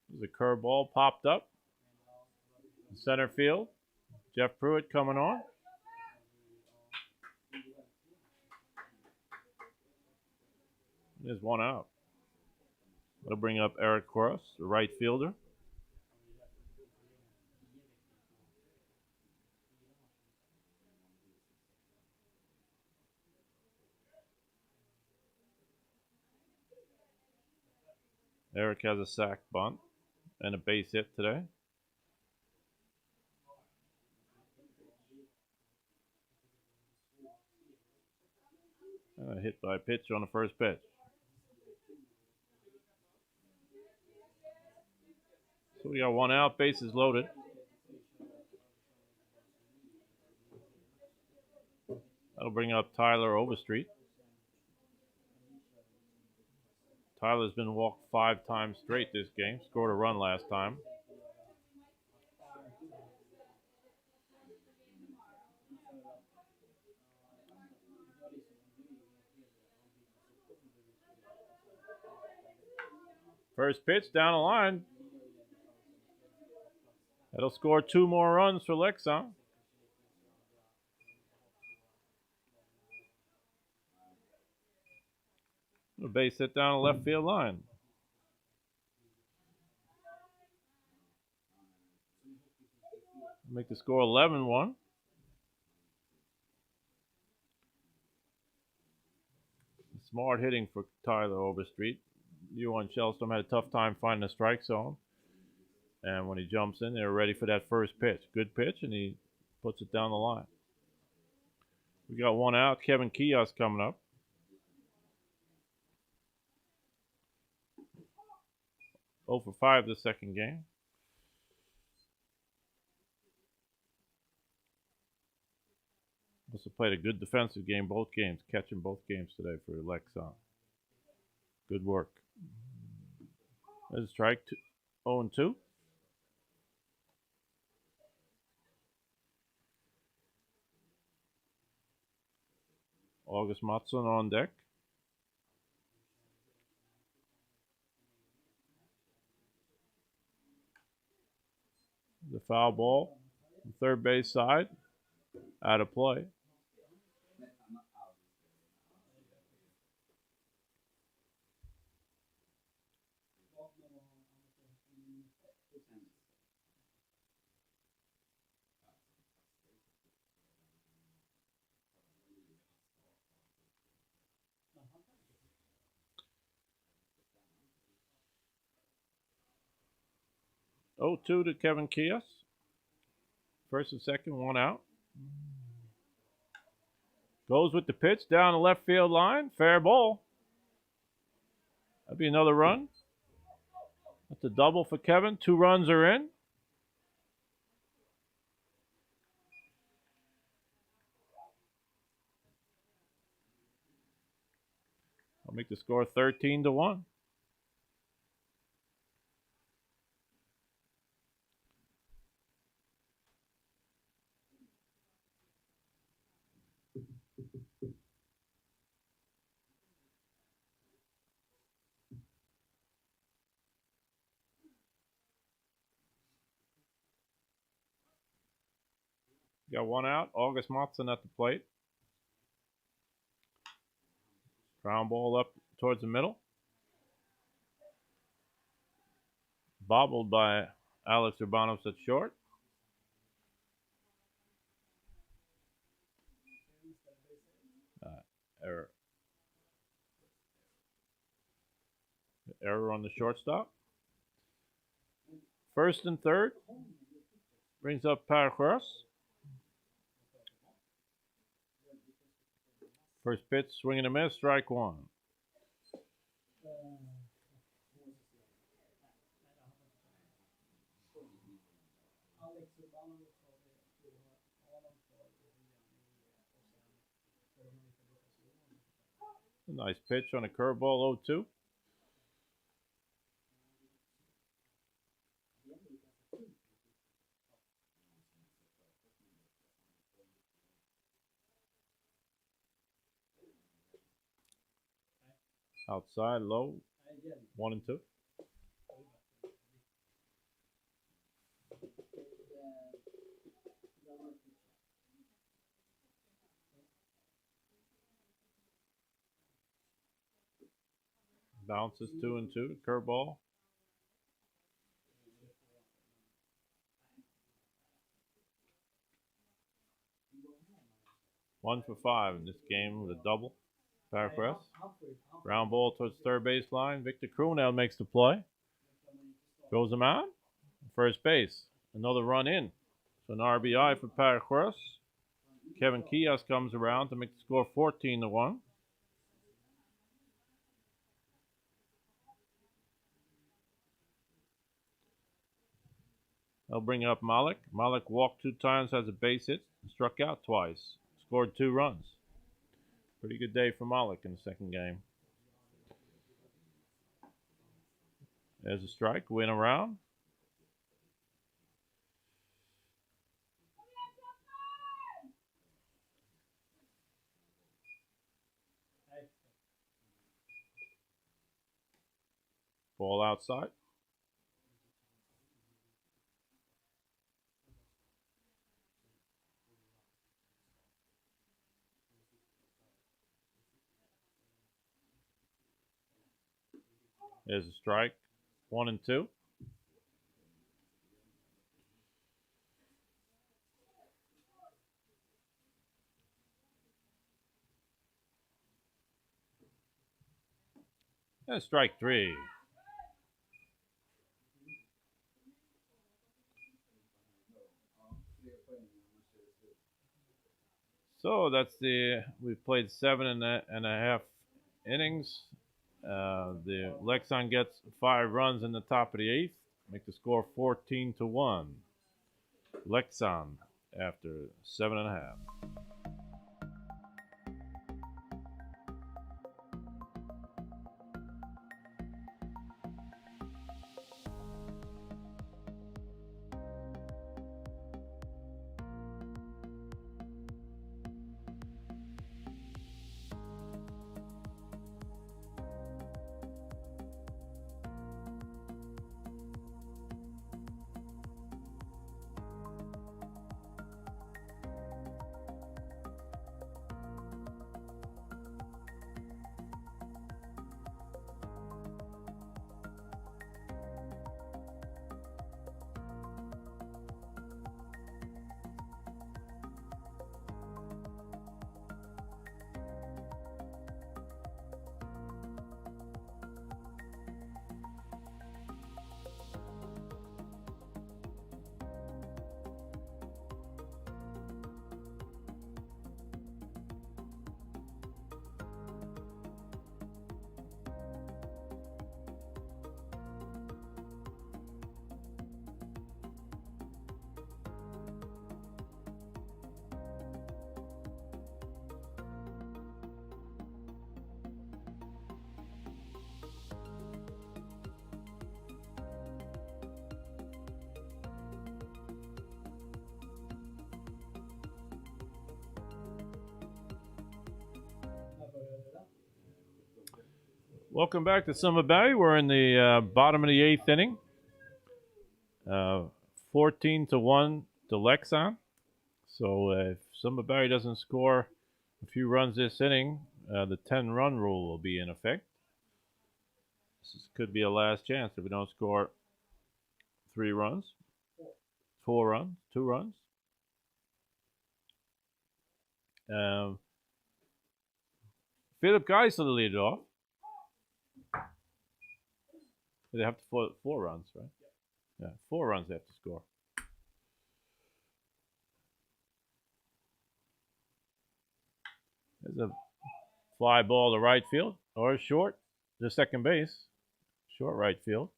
There's a curveball popped up. Center field. Jeff Pruitt coming on. There's 1 out. That'll bring up Eric Cross, the right fielder. Eric has a sac bunt and a base hit today. Hit by a pitch on the first pitch. So we got one out, bases loaded. That'll bring up Tyler Overstreet. Tyler's been walked 5 times straight this game. Scored a run last time. First pitch down the line. That'll score 2 more runs for Leksand. A base hit down the left field line. Make the score 11-1. Smart hitting for Tyler Overstreet. Johan Shellstrom had a tough time finding the strike zone. And when he jumps in, they're ready for that first pitch. Good pitch, and he puts it down the line. We got one out. Kevin Kios coming up. For 5 the second game. Also played a good defensive game, both games, catching both games today for Leksand. Good work. There's a strike, 0-2. August Mattsson on deck. The foul ball, third base side, out of play. Oh, 2 to Kevin Kios. First and second, one out. Goes with the pitch down the left field line. Fair ball. That'd be another run. That's a double for Kevin. 2 runs are in. I'll make the score 13-1. Got one out. August Mattsson at the plate. Ground ball up towards the middle. Bobbled by Alex Urbanos at short. Error. Error on the shortstop. First and third. Brings up Paracross. First pitch, swing and a miss, strike 1. A nice pitch on a curveball, 0-2. Outside, low, 1-2. Bounces 2-2. Curveball. One for 5 in this game with a double. Paracross. Ground ball towards third base line. Victor Krunell makes the play. Throws him out. First base. Another run in. So an RBI for Paracross. Kevin Kias comes around to make the score 14-1. They'll bring up Malik. Malik walked 2 times, has a base hit, struck out twice, scored 2 runs. Pretty good day for Malik in the second game. There's a strike, win around. Ball outside. There's a strike. 1-2. And strike 3. So that's we've played 7.5 innings. The Leksand gets 5 runs in the top of the 8th. Make the score 14-1. Leksand after 7.5. Welcome back to Sundbyberg. We're in the bottom of the 8th inning. 14-1 to Leksand. So if Sundbyberg doesn't score a few runs this inning, the 10-run rule will be in effect. This could be a last chance if we don't score 3 runs, 4 runs, 2 runs. Philip Geisler lead off. They have to 4 runs, right? Yeah, 4 runs they have to score. There's a fly ball to right field or short to second base. Short right field.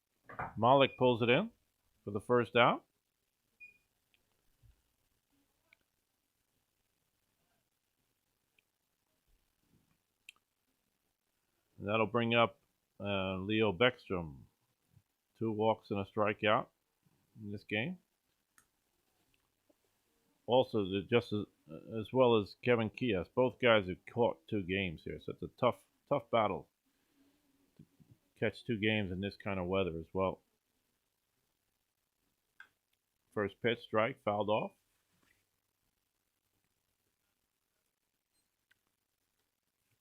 Malik pulls it in for the first out. And that'll bring up Leo Bäckström. 2 walks and a strikeout in this game. Also, just as well as Kevin Kias, both guys have caught 2 games here, so it's a tough battle to catch 2 games in this kind of weather as well. First pitch, strike, fouled off.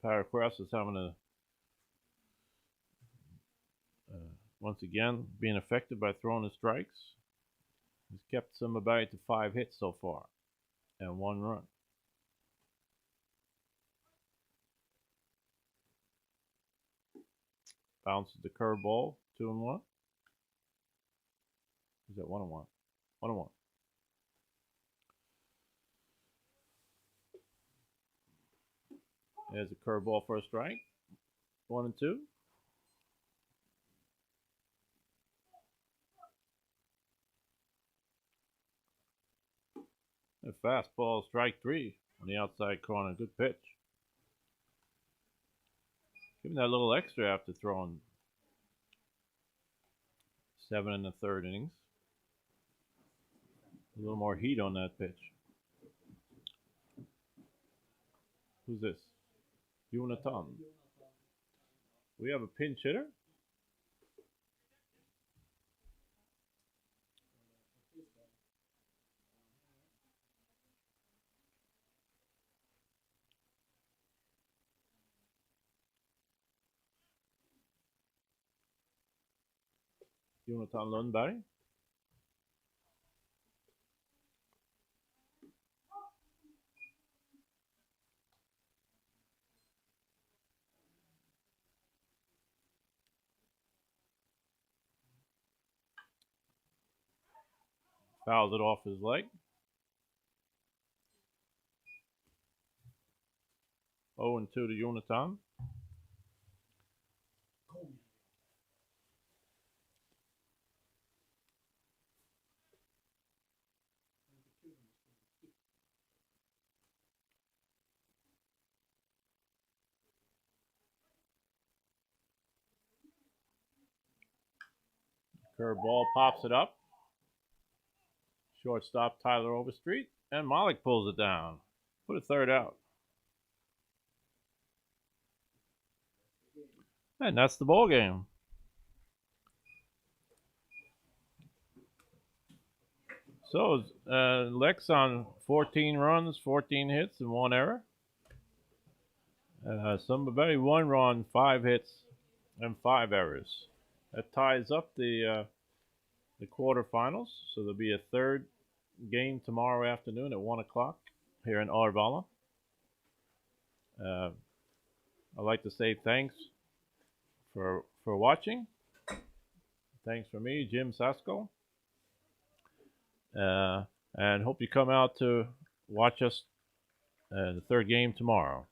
Paracross is having a once again being affected by throwing the strikes. He's kept Sundbyberg to 5 hits so far and 1 run. Bounces the curveball, 2-1. Is that 1-1? 1-1. There's a curveball for a strike. 1-2. A fastball, strike 3 on the outside corner. Good pitch. Give him that little extra after throwing 7 in the 3rd innings. A little more heat on that pitch. Who's this? Jonathan. We have a pinch hitter. Leksand Lumberjacks. Fouls it off his leg. 0-2 to Jonathan. Curveball pops it up. Shortstop Tyler Overstreet, and Malik pulls it down. Put a 3rd out. And that's the ball game. So Leksand 14 runs, 14 hits, and 1 error. Sundbyberg 1 run, 5 hits, and 5 errors. That ties up the quarterfinals. So there'll be a 3rd game tomorrow afternoon at 1 o'clock here in Örvallen. I'd like to say thanks for watching. Thanks for me, Jim Sasko. And hope you come out to watch us the 3rd game tomorrow.